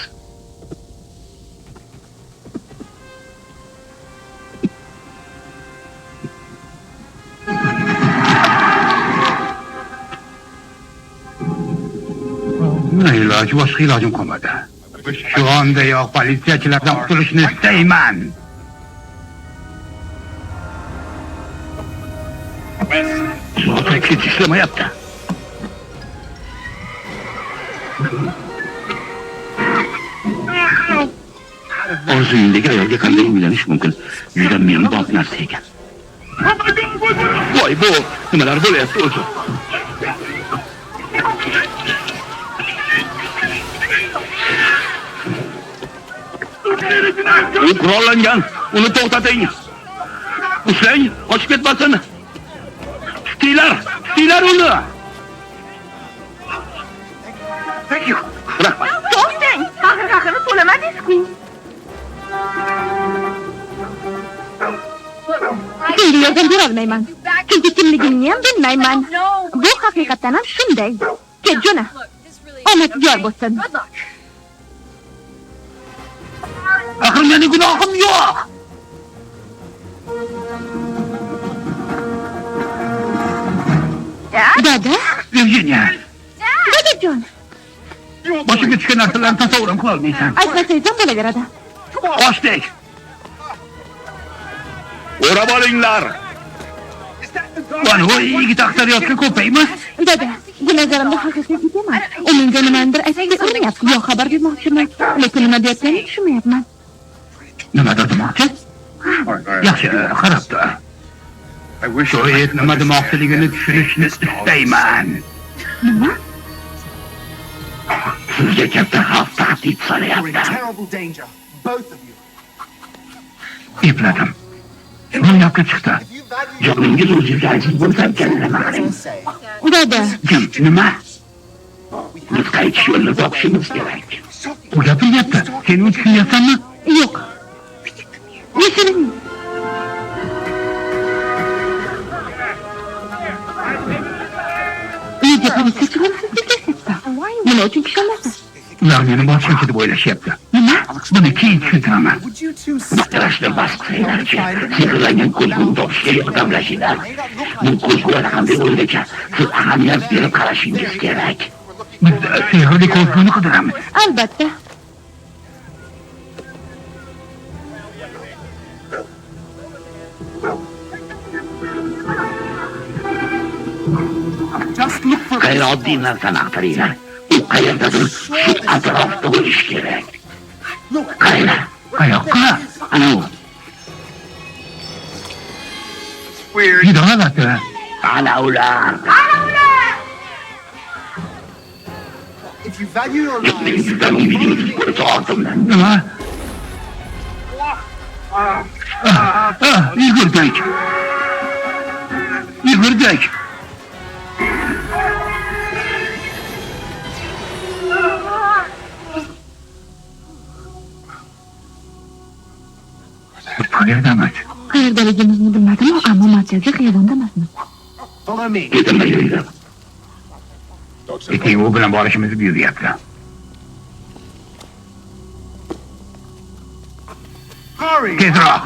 Iloji boshqa ilojim qolmadi. Shu ondayoq politsiyachilardan qutulishni istayman. Zotan ketishlayapti. Orzuyingdagi ayolga qanday uylanish mumkin? Juda menbop narsa ekan. Voy, bu nimalar bo'lyapti o'zi? U qurollangan. Uni to'xtating. Ushlang, qochib ketmasin. Tutinglar uni. Rahmat. To'xtang, haqini to'lamadingiz-ku. Senga yordam berolmayman. Chunki kimligingni ham bilmayman. Bu haqiqatan ham shunday. Ket jo'na. Omad yor bo'lsin. Axir mening gunohim yo'q. Dada? Virginia, Dadajon. boshimga tushgan narsalarni tasavvuram qila olmaysan. Aytmasangiz ham bo'laveradi. Boshdek. O'rab olinglar. Mana bu yigit aqtarayotgan ko'paymi? Dada, bu nazarimda haqiqiy emas. U menga nimanidir aytishga urinyapti. Yo xabar bermoqchiman, lekin nima deyotganini tushunmayapman. Nimadir demoqchi? Yaxshi, qarab tur. Shu it nima demoqchiligini tushunishni istayman. Nima? Sizga katta xavf tahdid solyapti. Epladim. Ro'yobga chiqdi. Joningiz o'zingizga aziz bo'lsa, kallama qiling. Dada. Nima? Biz qaytish yo'lini topishimiz kerak. Bu gapiryapti. Sen uni tushunyapsanmi? Yo'q. Yashiring. Nega politsiyachi bo'lasiz deb aytyapti? Nima uchun tushunmaysiz? Ular meni boshqacha deb o'ylashyapti. Nima? Buni keyin tushuntiraman. Maqtarashni bas qilinglarchi. Sehrlangan ko'zguni topishga yordamlashinglar. Bu ko'zgular qanday o'ylacha, siz ahamiyat berib qarashingiz kerak. Biz sehrli ko'zguni qidiramiz. Albatta. G'ayrioddiy narsani aqtaringlar. U qayerdadir shu atrofda bo'lishi kerak. Qayda? Qayoqqa? Ana u. Juda g'alati. Ana ular. Sizdan umidingiz bo'lsa ortimdan. Nima? Yugurdik. Qayerdamiz? Qayerdaligimizni bilmadim, ammo markazda xiyobondamizmi? Ketimda yuringlar. Keyin u bilan borishimizni buyuryapti. Tezroq.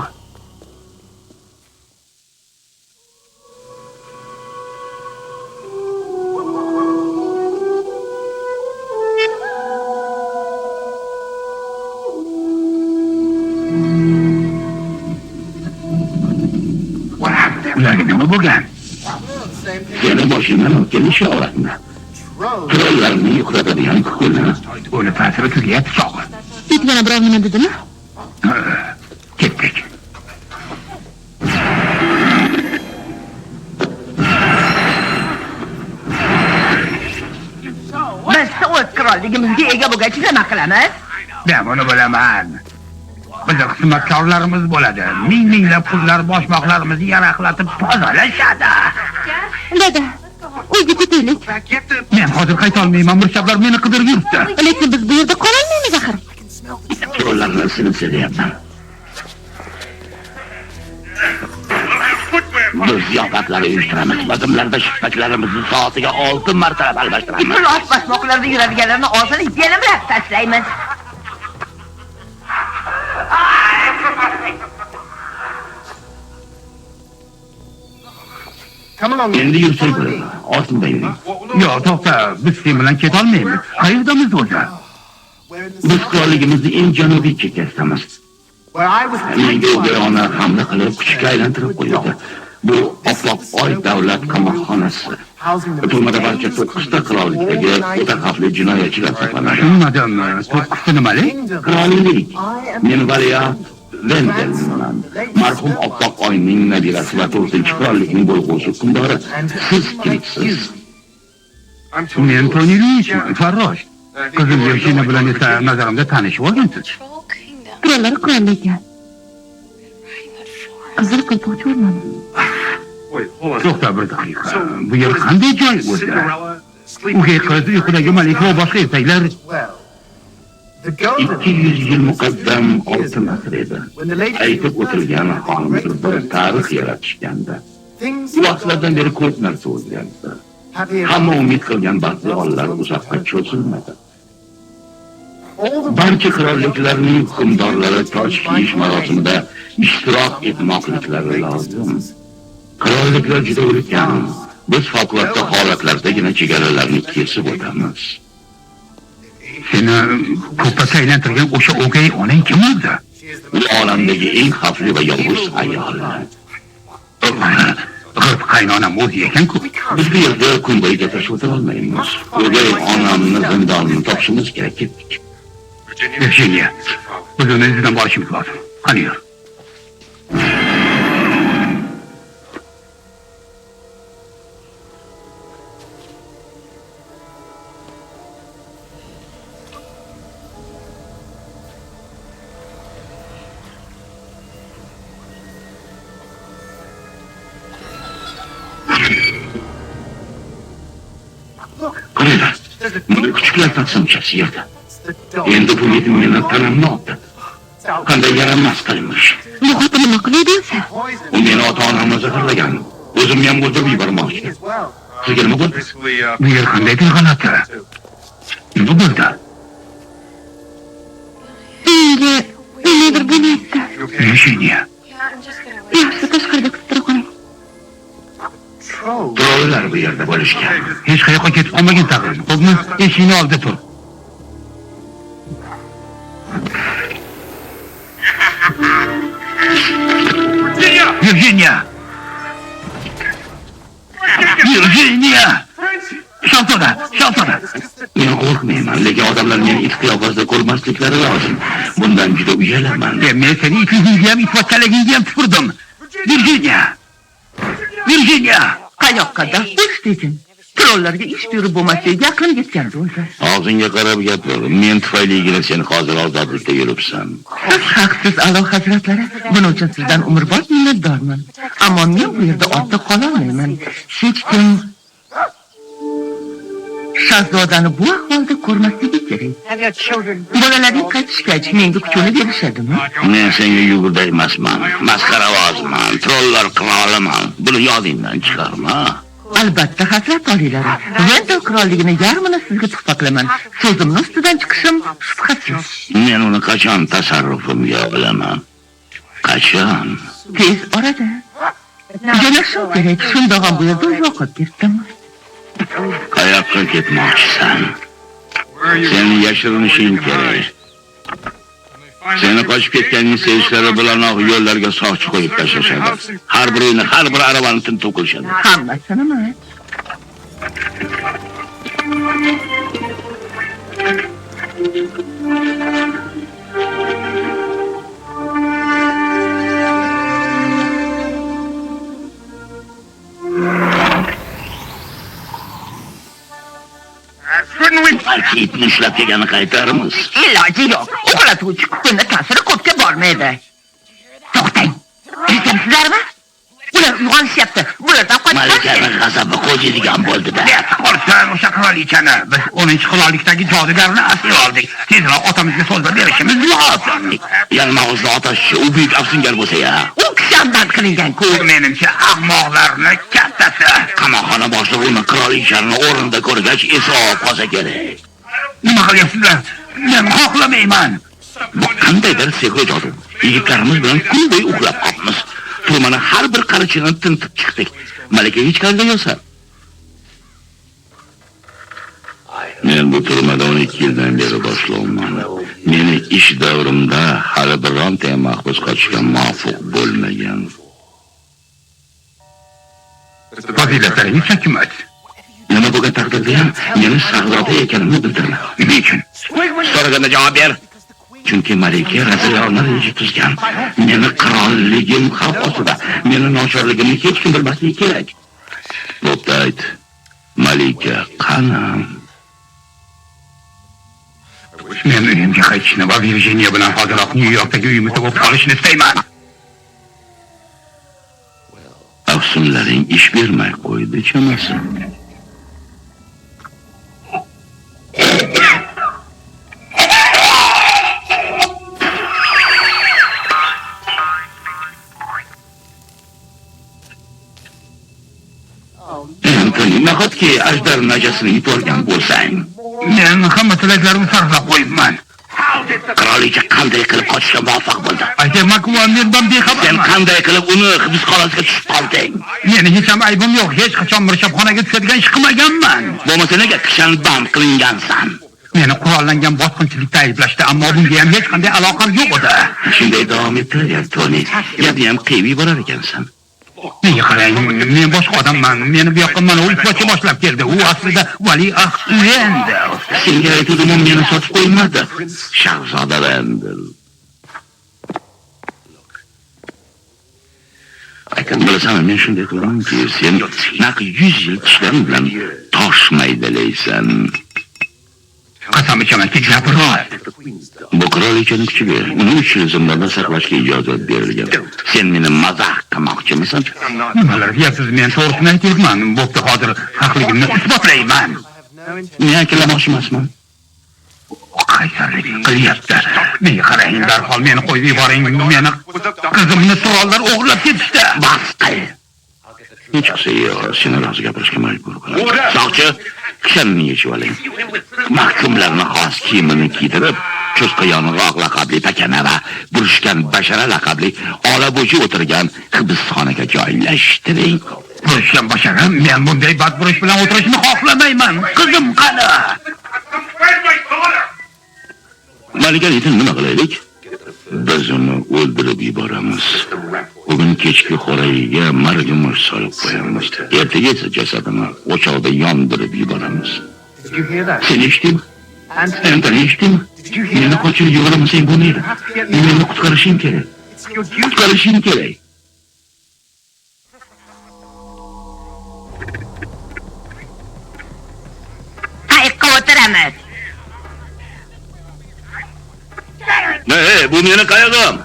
Ularga nima bo'lgan? Yana boshimdan o'tgan ishoratni. Trollarni yuqlatadigan kukuni. Uni ta'siri tugayapti chog'i. It yana birov nima dedimi? Ketdik. Biz o'z qirolligimizga ega bo'lgach nima qilamiz? Men buni bilaman. Bizning xizmatkorlarimiz bo'ladi. Minglab qizlar boshmoqlarimizni yaraqlatib tozalashadi. Dada, uyga ketaylik. Men hozir qayta olmayman. Murshaklar meni qidirib yuribdi. Lekin biz bu yerda qololmaymiz axir. Trollarni sinib deyapman. Biz ziyofatlar uyushtiramiz. Bazmlarda shifachlarimizni soatiga 6 martalab almashtiramiz. Iflos boshmoqlarda yuradiganlarni o'zini yelimlab tashlaymiz. Endi yursak bo'ladi. Ortimda yuring. Yo'q, to'xta. Biz sen bilan keta olmaymiz. Qayerdamiz o'zi? Biz qirolligimizni eng janubiy chekkasidamiz. Menga o'g'ayona hamla qilib kuchga aylantirib qo'ydi. Bu oploq oy davlat qamoqxonasi. Turmada barcha 9 ta qirollikdagi o'ta xavfli jinoyatchilar saqlanadi. Tushunmadim. 9 ta nimali? Qirollik. Men valiant Vendelman. Marhum oploq oyning nabirasi va 4-qirollikning bo'lg'usi hukmdori. Siz kimsiz? Men Tony Luisman, Farrosh. Qizim Virginia bilan esa nazarimda tanishib olgansiz. Qirollar qirollik. Qizil qo'lpoqchi o'rmoni. To'xta bir daqiqa. Bu yer qanday joy o'zi? O'gay qiz, uyqudagi malika va boshqa ertaklar 200 yil muqaddam oltin asr edi. Aytib o'tilgan xonimlar bir tarix yaratishgandi. Vaqtlardan beri ko'p narsa o'zgardi. Hamma umid qilgan baxtli onlar uzoqqa cho'zilmadi. Barcha qirolliklarning hukmdorlari toj kiyish marosimida ishtirok etmoqliklari lozim. Qirolliklar juda ulkan. Biz favqulodda holatlardagina chegaralarni kesib o'tamiz. Seni ko'pasa aylantirgan o'sha o'gay onang kim edi? U olamdagi eng xavfli va yolg'iz ayol. G'irb qaynonam o'zi ekan-ku. Biz bu yerda kun bo'yi gaplashib o'tira olmaymiz. O'gay onamni zindonini topishimiz kerak. Ketdik. Virginia, biz uni izidan borishimiz lozim. Qani yur. Qaranglar, buni kuchuklar taqsimchasi yerda. Endi bu yetim meni tanamni oldi. Qanday yaramas qilmish. Bu xotin nima qiladi o'zi? U meni ota-onamni zaharlagan. O'zimni ham o'ldirib yubormoqchi. Sizga nima bo'ldi? Bu yer qandaydir g'alati. Nima bo'ldi? Nimadir bo'lyapti. Virginia. Yaxshi, tashqarida kutib tura qoling. Trollar bu yerda bo'lishgan. Hech qayoqqa ketib qolmagan taqdir. Xo'pmi? Eshikni oldida tur. Virginia! Shahzoda. Men qo'rqmayman, lekin odamlar meni it qiyofasida ko'rmasliklari lozim. Bundan juda uyalaman. Men seni itingizga ham, itvachaligingga ham tupurdim. Virginia! Qayoqqa daftish dedim. Trollarga ish berib bo'lmasligiga aqlim yetgan o'zi. Og'zingga qarab gapir. Men tufayligina sen hozir ozodlikda yuribsan. Siz haqsiz, a'lo hazratlari. Buning uchun sizdan umrbod minnatdorman. Ammo men bu yerda ortda qola olmayman. Hech kim Shahzodani bu ahvolda ko'rmasligi kerak. Bolalarning qaytishgach menga kuchini berishadimi? Men senga yugurday emasman. Masxaravozman, trollar qiroliman. Buni yodingdan chiqarma. Albatta, hazrat oliylari. Vendel qirolligini yarmini sizga tuhfa qilaman. So'zimning ustidan chiqishim shubhasiz. Men uni qachon tasarrufimga olaman? Qachon? Tez orada. Jo'nashim kerak. Shundoq ham bu yerda uzoqqa ketdim. Qayoqqa ketmoqchisan? Seni yashirinishing kerak. Seni qochib ketganingni sevishlari bilanoq yo'llarga soqchi qo'yib tashlashadi. Har birini, har bir aravani tintib qilishadi. Hammasinimi? Balki itni ushlab kelgani qaytarimiz. Iloji yo'q. Uxlatuvchi kukunni ta'siri ko'pga bormaydi. To'xtang. Eshitdingizlarmi? Ular uyg'onishyapti. Bulardan qochib Malikani g'azabi qo'yadigan bo'ldi-da. Qo'rqsan o'sha qirolichani. Biz 10-qirollikdagi jodugarni asir oldik. Tezroq otamizga so'zlab berishimiz lozim. Yalmog'izda otasi u buyuk afsungar bo'lsa-ya. u kishandan qilingan-ku. Menimcha ahmoqlarni kattasi. Qamoqxona boshlig'i uni qirolichani o'rinda ko'rgach esob qolsa kerak. Nima qilyapsizlar? Men xohlamayman. Bu qandaydir sehrli jodu. Yigitlarimiz bilan kun bo'yi uxlab qolamiz. Turmani har bir qarichini tintib chiqdik. Malika hech qanday yo'sa. Men bu turmada 12 yildan beri boshlovman. Meni ish davrimda hali bironta mahbus qochishga muvaffaq bo'lmagan. Fazilatlaringiz hikmat. Nima bo'lgan taqdirda ham meni shahzoda ekanimni bildirma. Nima uchun? So'raganda javob ber. Chunki Malika raziylarni tuzgan. Meni qirolligim xavf ostida. Meni nochorligimni hech kim bilmasligi kerak. Bo'pti ayt. Malika qani? Men uyimga qaytishni va Virginia bilan hozirroq Nyu-Yorkdagi uyimizda bo'lib qolishni istayman. Afsunlaring ish bermay qo'ydi chamasi. Nahotki ajdar najasini yuborgan bo'lsang, men hamma tilaklarimni sarflab qo'yibman. qirolicha qanday qilib qochishga muvaffaq bo'ldi? Aytmoqchi, mendan Sen bexabarman. qanday qilib uni hibsxonasiga tushib qolding? Meni hech ham aybim yo'q. Hech qachon mirshabxonaga tushadigan ish qilmaganman. Bo'lmasa nega kishan band qilingansan? Meni qurollangan bosqinchilikda ayblashdi, ammo bunga ham hech qanday aloqam yo'q edi. Shunday davom ettir, Toni. Gapni ham qiyib yuborar ekansan. Menga qarang, men boshqa odamman. Meni bu yoqqa mana ulfatga boshlab keldi. U aslida valiahd Vendel. Senga aytdim, meni sotib qo'ymadi. Shahzoda Vendel. Aytgan bilasan, men shunday qilamanki, sen naq 100 yil tishlaring bilan tosh maydalaysan. Qasam ichamanki, gapirib. Bu qirolichaning kuchiga, uni 3 yil zimlarda saqlashga ijozat berilgan. Sen meni mazax qilmoqchimisan? Nimalar deyapsiz? Men to'g'risini aytyapman. Bo'pti, hozir haqligimni isbotlayman. Men akillamoqchi emasman. Qaysarlik qilyapti. Menga qarang, darhol meni qo'yib yuboring. Meni qizimni trollar o'g'irlab ketishdi. Bas qil. Hech qilsa yo'q, seni rozi gapirishga majbur qilaman. Soqchi, kishanni yechib oling. Mahkumlarni xos kiyimini kiydirib, cho'zqa yong'oq laqabli pakana va burishgan bashara laqabli ola bo'ji o'tirgan hibsxonaga joylashtiring. Burishgan bashara, men bunday badburish bilan o'tirishni xohlamayman. Qizim qani? Malika nima qilaylik? Biz uni o'ldirib yuboramiz. U Bugün kechki xo'rayiga margumush solib qo'yamiz. Ertaga esa jasadini o'choqda yondirib yuboramiz. Sen eshitdingmi? Antoni eshitdingmi? Meni qochirib yuboramasang bo'lmaydi. Meni qutqarishing kerak. Qutqarishing kerak. Qayiqqa o'tiramiz. Bu meni qayig'im.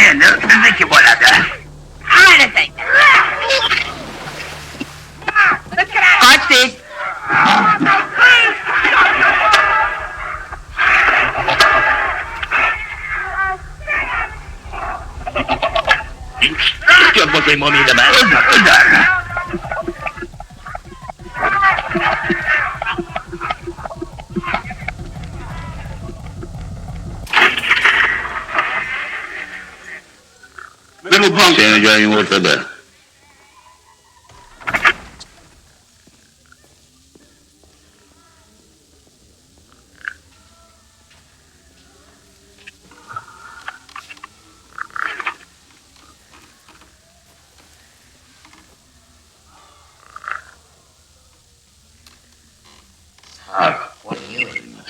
Endi sizniki bo'ladi. Qarasang. Qochdik. Gap bo'lsang bo'lmaydimi? Seni joying o'rtada.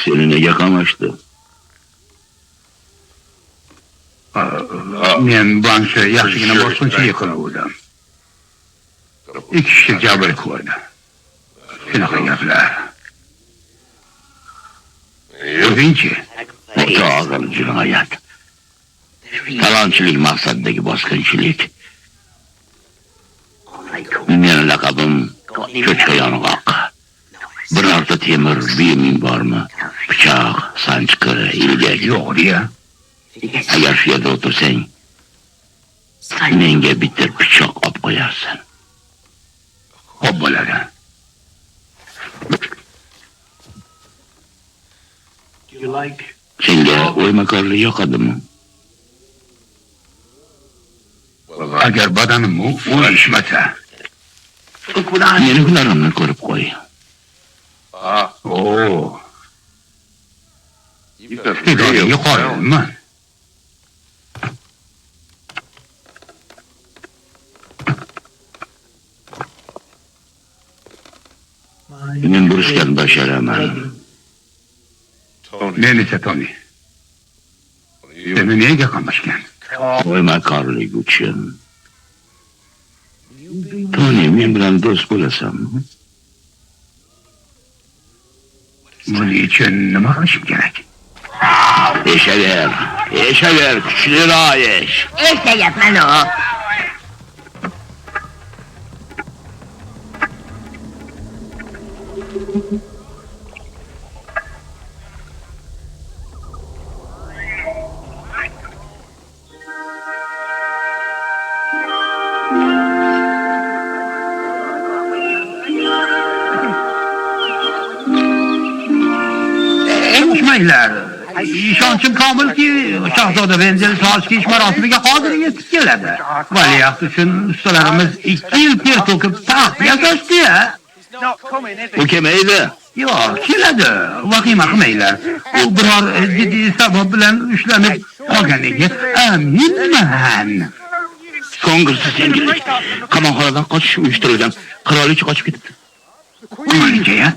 Seni nega qamashdi? Men bancha yaxshigina boshquncha yiqiluvdim. 2 kishi jabr ko'rdi. Shunaqa gaplar. O'zingchi? O'ta og'ir jinoyat. Talonchilik maqsadidagi bosqinchilik. Meni laqabim cho'chqa yong'oq. Birorta temir buyuming bormi? Pichoq, sanchqi, ilgak yo'q-ya. Agar shu yerda o'tirsang, menga bitta pichoq olib qo'yarsan. Xo'p bo'ladi. Senga o'ymakorlik yoqadimi? Agar badanim o'yishmasa, meni kunlarimni ko'rib qo'y. Iste'dodingga qoyilman. Men burishgan basharaman. Men esa Toni. Seni nega qamashgan? O'ymakorlik uchun. Toni, men bilan do'st bo'lasanmi? Buning uchun nima qilishim kerak? Eshaver, kuchliroq esh. Eshayapman o. İşonchim komilki, Shahzoda Venzel sochish marosimiga hozir yetib keladi. Valiahd uchun ustalarimiz 2 yil ter to'kib taxt yasashdi-ya. U kelmaydi. Yo'q, keladi. Vahima qilmanglar. U biror jiddiy sabab bilan ushlanib qolganligiga aminman. Ko'ngilsiz yangilik. Qamoqxonadan qochish uyushtirilgan. Qirolicha qochib ketibdi. Qirolicha-ya?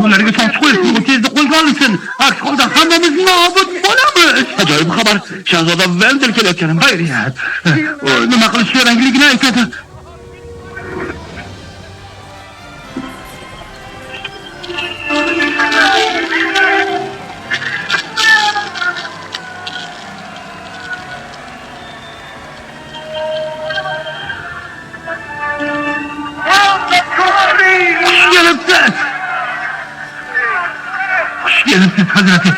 Ularga soch qo'yib, tezda qo'lga olinsin. Aks holda hammamiz nobud bo'lamiz. Ajoyib xabar. Shahzoda Venzel kelayotganim. Xayriyat. Nima qilish kerakligini aytadi. Gelipsiz Hazreti.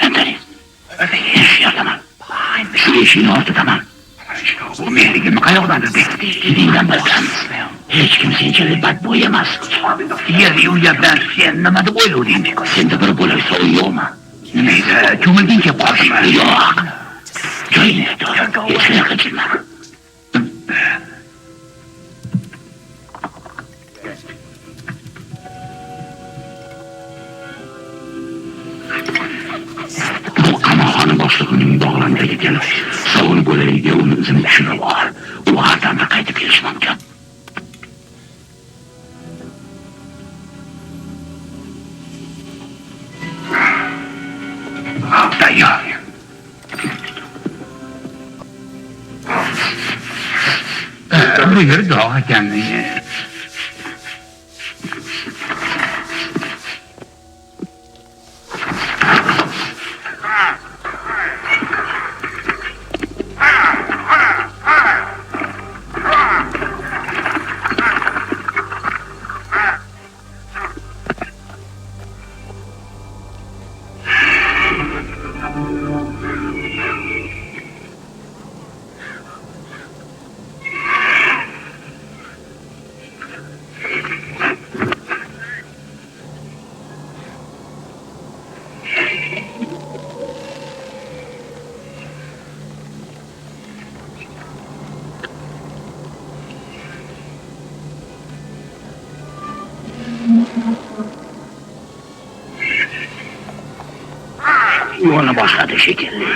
Antoni, yardaman. Şu eşiğin ortadan. Bu mehligimi qayoqdan bildi? Dindan bildim. hech kim senchalik badbo'y emas. Yerda yurgandan sen nima deb o'ylovding? Senda bir bo'lak so'y yo'qmi? Nima edi? Ko'ngilga bormi? Yo'q. Joyini hech qachon. Bu qamoqxona boshlig'ining bog'landagi kelib, savun bo'lagiga uni izini tushirib ol. U har damda qaytib kelishi mumkin. Tayyor. Bu yer dog' ekan. Yo'lni boshladi shekilli.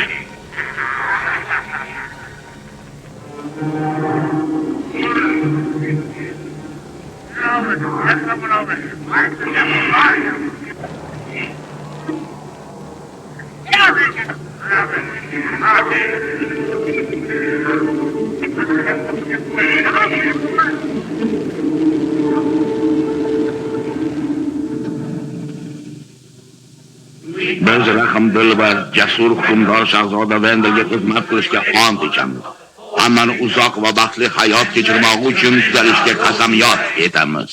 Biz rahmdil va jasur hukmdor shahzoda Vendelga xizmat qilishga ont ichamiz. Hammani uzoq va baxtli hayot kechirmoq uchun tuzalishga qasamyod etamiz.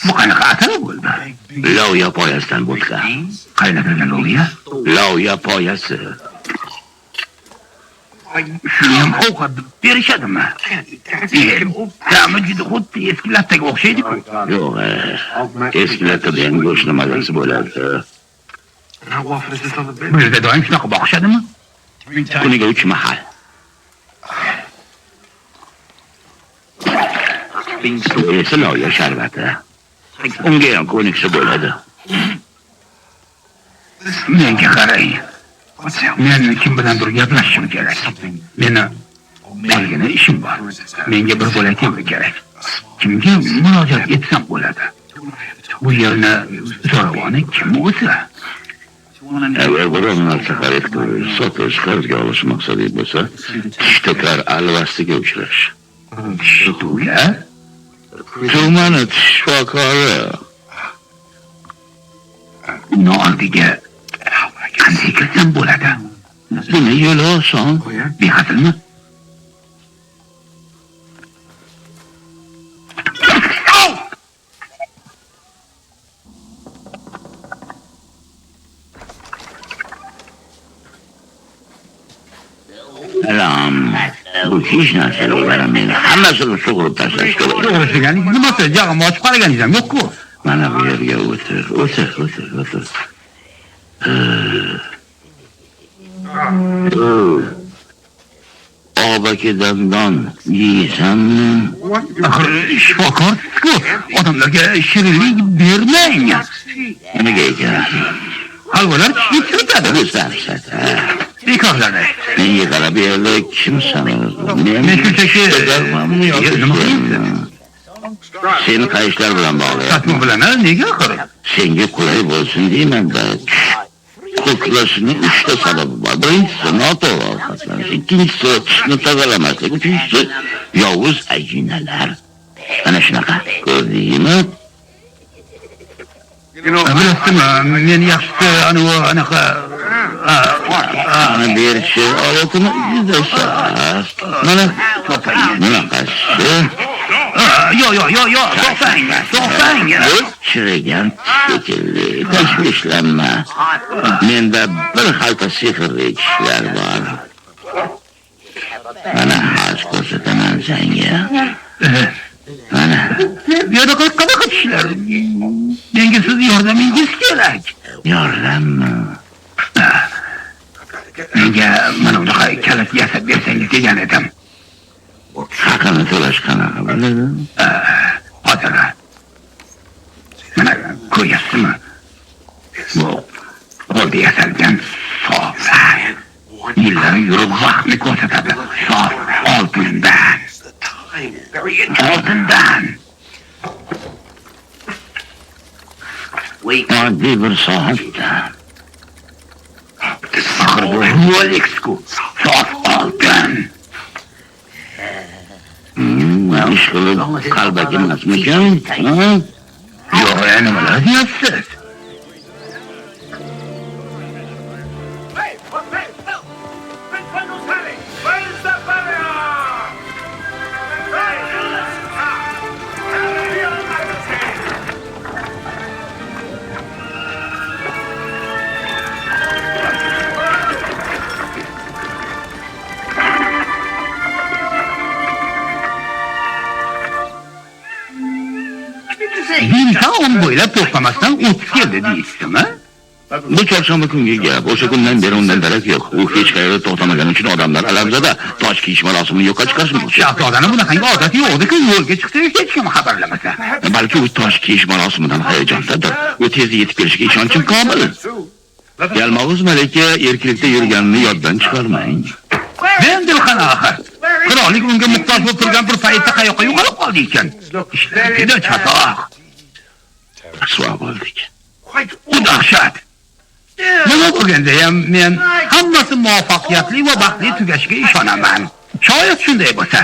Bu qanaqa atar bo'ldi? Loviya poyasidan bo'lsa. Qayerdan loviya? Loviya poyasi. Shuni ham ovqat berishadimi? Ta'mi juda xuddi eski lattaga o'xshaydi-ku. Yo'q, eski lattada ham go'shtni mazasi bo'ladi. Bu yerda doim shunaqa boqishadimi? Kuniga 3 mahal. Esa loviya sharbati. Unga ham ko'niksa bo'ladi. Menga qarang. Men kim bilandir gaplashishim kerak. Menga ishim bor. Menga bir bo'lak tevri kerak. Kimga murojaat etsam bo'ladi? Bu yerni zo'ravoni kim o'zi? Avval biron narsa xarid qilish, sotish, qarzga olish maqsadi bo'lsa, tishtakar alvasiga uchrash. Tishtuya? Tumani shifokori. Uni oldiga qanday kirsam bo'ladi? Buni yo'li oson. Behazilmi? Alam, bu hech narsaga yaramaydi. Hammasini sug'urib tashlash kerak. Sug'urishgani nimasi? Jag'im ochib qaraganingiz ham yo'q-ku. Mana bu yerga o'tir. Obakidan don yeysanmi? Axir shifokor-ku. Odamlarga shirinlik bermang. Nimaga ekan? Halvalar tishni kiritadi. Bekorlarni. Menga qarab yerda kimsan? Men shunchaki nima qilyapsan? Seni qayishlar bilan bog'layapman. Satma bilan nega axir? Senga qulay bo'lsin deyman-da. Ko'klashining 3 ta sababi bor. Birinchisi noto'g'ri ovqatlanish, ikkinchisi tishni tozalamaslik, uchinchisi yovuz ajinalar. Ana shunaqa. Ko'rdingmi? Bilasizmi, men yaxshisi anaqa ana berchi olatini izlashar. Mana bunaqasi. Yo, to'xtang. Chirigan shekilli, tashvishlanma. Menda bir xalta sehrli tishlar bor. Mana haj ko'rsataman senga. Mana. Yo'q, qanaqa tishlar? Menga siz yordamingiz kerak. Yordammi? Menga mana bunaqa kalit yasab bersangiz degan edim. Haqini to'lash qanaqa bo'ladi? Hozir. Mana ko'ryapsizmi? Bu qo'lda yasalgan so'flar. Yillari yurib vaqtni ko'rsatadi. Sof oltindan. Oddiy bir soatda. Axir bu Rolex-ku. Sof oltin. Ish qilib qalbaki emasmikan? Yo'q, nimalar deyapsiz? Taom bo'ylab to'xtamasdan o'tib keldi deysizmi? Bu chorshanba kungi gap. O'sha kundan beri undan darak yo'q. U hech qayerda to'xtamagani uchun odamlar alamzada toj kiyish marosimini yo'qqa chiqarishmoqchi. Shahzodani bunaqangi odati yo'q-ku, yo'lga chiqsa hech kim xabarlamasa. Balki u toj kiyish marosimidan hayajondadir. U tezda yetib kelishiga ishonchim komil. Yalmog'iz malika erkaklikda yurganini yoddan chiqarmang. Men dilxana axir. Qirollik unga muhtoj bo'lib turgan bir paytda qayoqqa yo'qolib qoldi ekan. Juda chatoq. Asva bo'ldik. U dahshat. Nima bo'lganda ham men hammasi muvaffaqiyatli va baxtli tugashiga ishonaman. Shoyat shunday bo'lsa,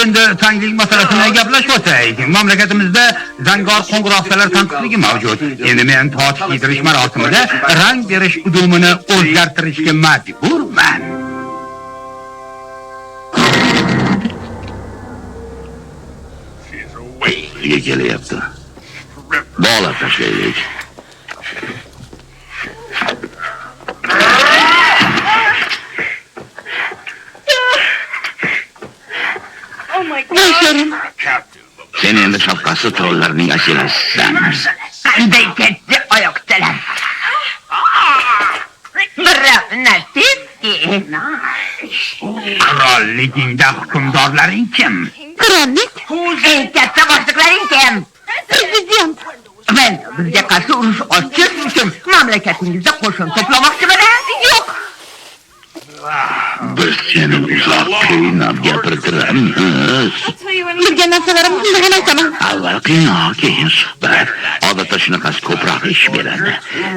endi tanglik masalasini gaplashib o'taylik. Mamlakatimizda zangor qo'ng'iroqchalar tanqisligi mavjud. Endi men toj kiydirish marosimida rang berish udumini o'zgartirishga majburman. Uyga kelyapti. Bog'lab tashlaylik. Sen endi shafqatsiz trollarning ashirasisan. Qanday ketdi oyoqchalar? Biroq nasibki. Qirolligingda hukmdorlaring kim? Qirollik? Eng katta boshliqlaring kim? Prezident. Men bizga qarshi urush ochish uchun mamlakatingizda qo'shin to'plamoqchiman. Yo'q. Biz seni uzoq qiynab gapirtiramiz. Bilgan narsalarimni nima aytaman? Avval qiynoq, keyin suhbat. Odatda shunaqasi ko'proq ish beradi.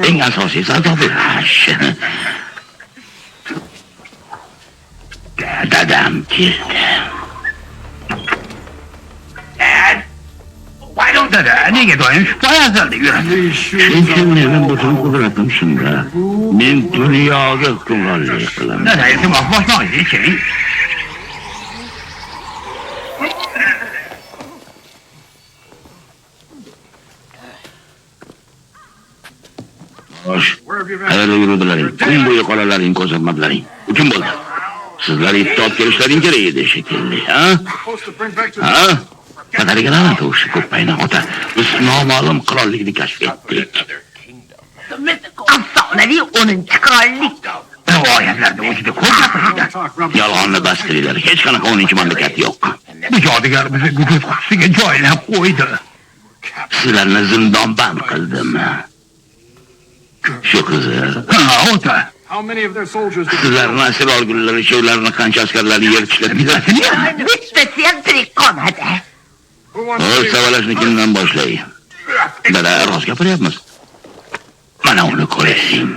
Eng asosiysi azoblash. Dadam keldi. Dada, nega doim shu poyazalda yuradi? Chunki mening butun qudratim shunda. Men dunyoga hukmronlik qilaman. Dada, iltimos boshmoqni iching. Xo'sh, qayerda yurdilaring? Kun bo'yi qolalaring, ko'rsatmadilaring. Kim bo'ldi? Sizlar ittifoq kelishlaring kerak edi shekilli, ha? Ha? Qadariga la'nat o'shi ko'payna ota. Biz noma'lum qirollikni kashf etdik. Afsonaviy 10-qirollik. Rivoyatlarda o'zida ko'p gapirishgan. Yolg'onni bas qilinglar. Hech qanaqa 10-mamlakat yo'q. Bu jodugar bizni gugurt qutisiga joylab qo'ydi. Sizlarni zindonband qildim. Shu qizi. Ha, ota. Sizlarni asir olgunlar uchunlarni qancha askarlarni yer tishlab bilasizmi? Bittasi ham tirik qolmadi. O'z savalashnikidan boshlay. Dada, rost gapiryapmiz. Mana uni ko'rasing.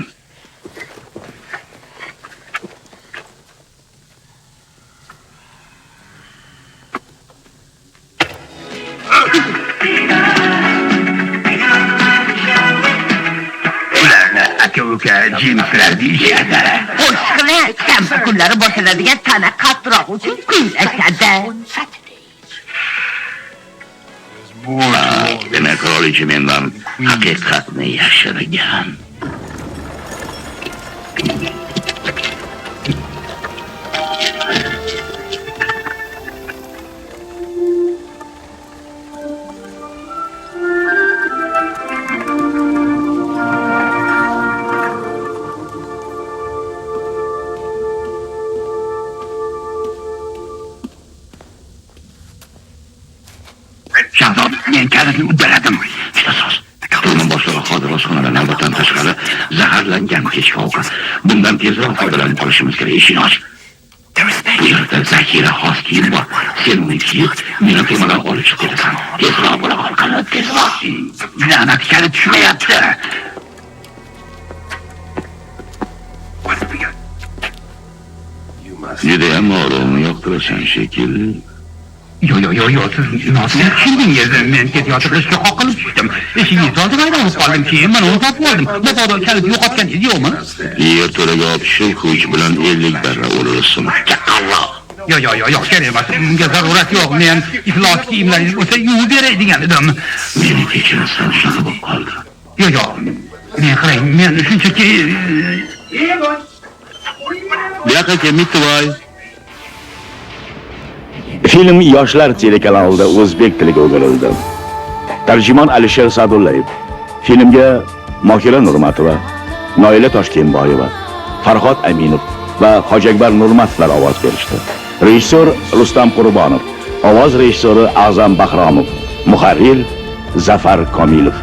Ularni aka-uka Jimslar deyishadi. Qo'shiqni shanba kunlari boshlanadigan tana qattiroq uchun kuylashadi. Demek kraliçe mendan haqiqatni yashirgan. Shahzod, men kalitni uddaladim. Shahzod, turman boshlig'i hozir oshxonada navbatdan tashqari zaharlangan kechki ovqat. Bundan tezroq foydalanib olishimiz kerak. Eshikni och. Bu yerda zakira xos kiyim bor. Sen uni kiyib, meni turmadan olib chiqib ketasan. Tezroq bo'la qol, qani, tezroq. La'nat kalit tushmayapti. Judayam orolni yoqtirasan shekilli. Yo, siz nasıl tushundingiz? Men ketayotib ishga qoqilib tushdim. Eshingizni oldida aylanib qoldim, keyin mana uni topib oldim. Mabodo kalit yo'qotganingiz yo'qmi? Yerto'laga opishib, kuch bilan 50 barra o'lirsin. Chaqalloq. Yo, kerak emas. Bunga zarurat yo'q. Men iflos kiyimlaringiz bo'lsa yuvib beray degan edim. Meni kechirasan, shunaqa bo'lib qoldi. Yo, men qarang, men shunchaki Buyoqqa mitvoy. Film yoshlar telekanalida o'zbek tiliga o'girildi. Tarjimon Alisher Sa'dullayev. Filmga Mohira Nurmatova, Noila Toshkenboyeva, Farhod Aminov va Hojiakbar Nurmatovlar ovoz berishdi. Rejissor Rustam Qurbonov, ovoz rejissyori A'zam Bahromov, muharrir Zafar Komilov.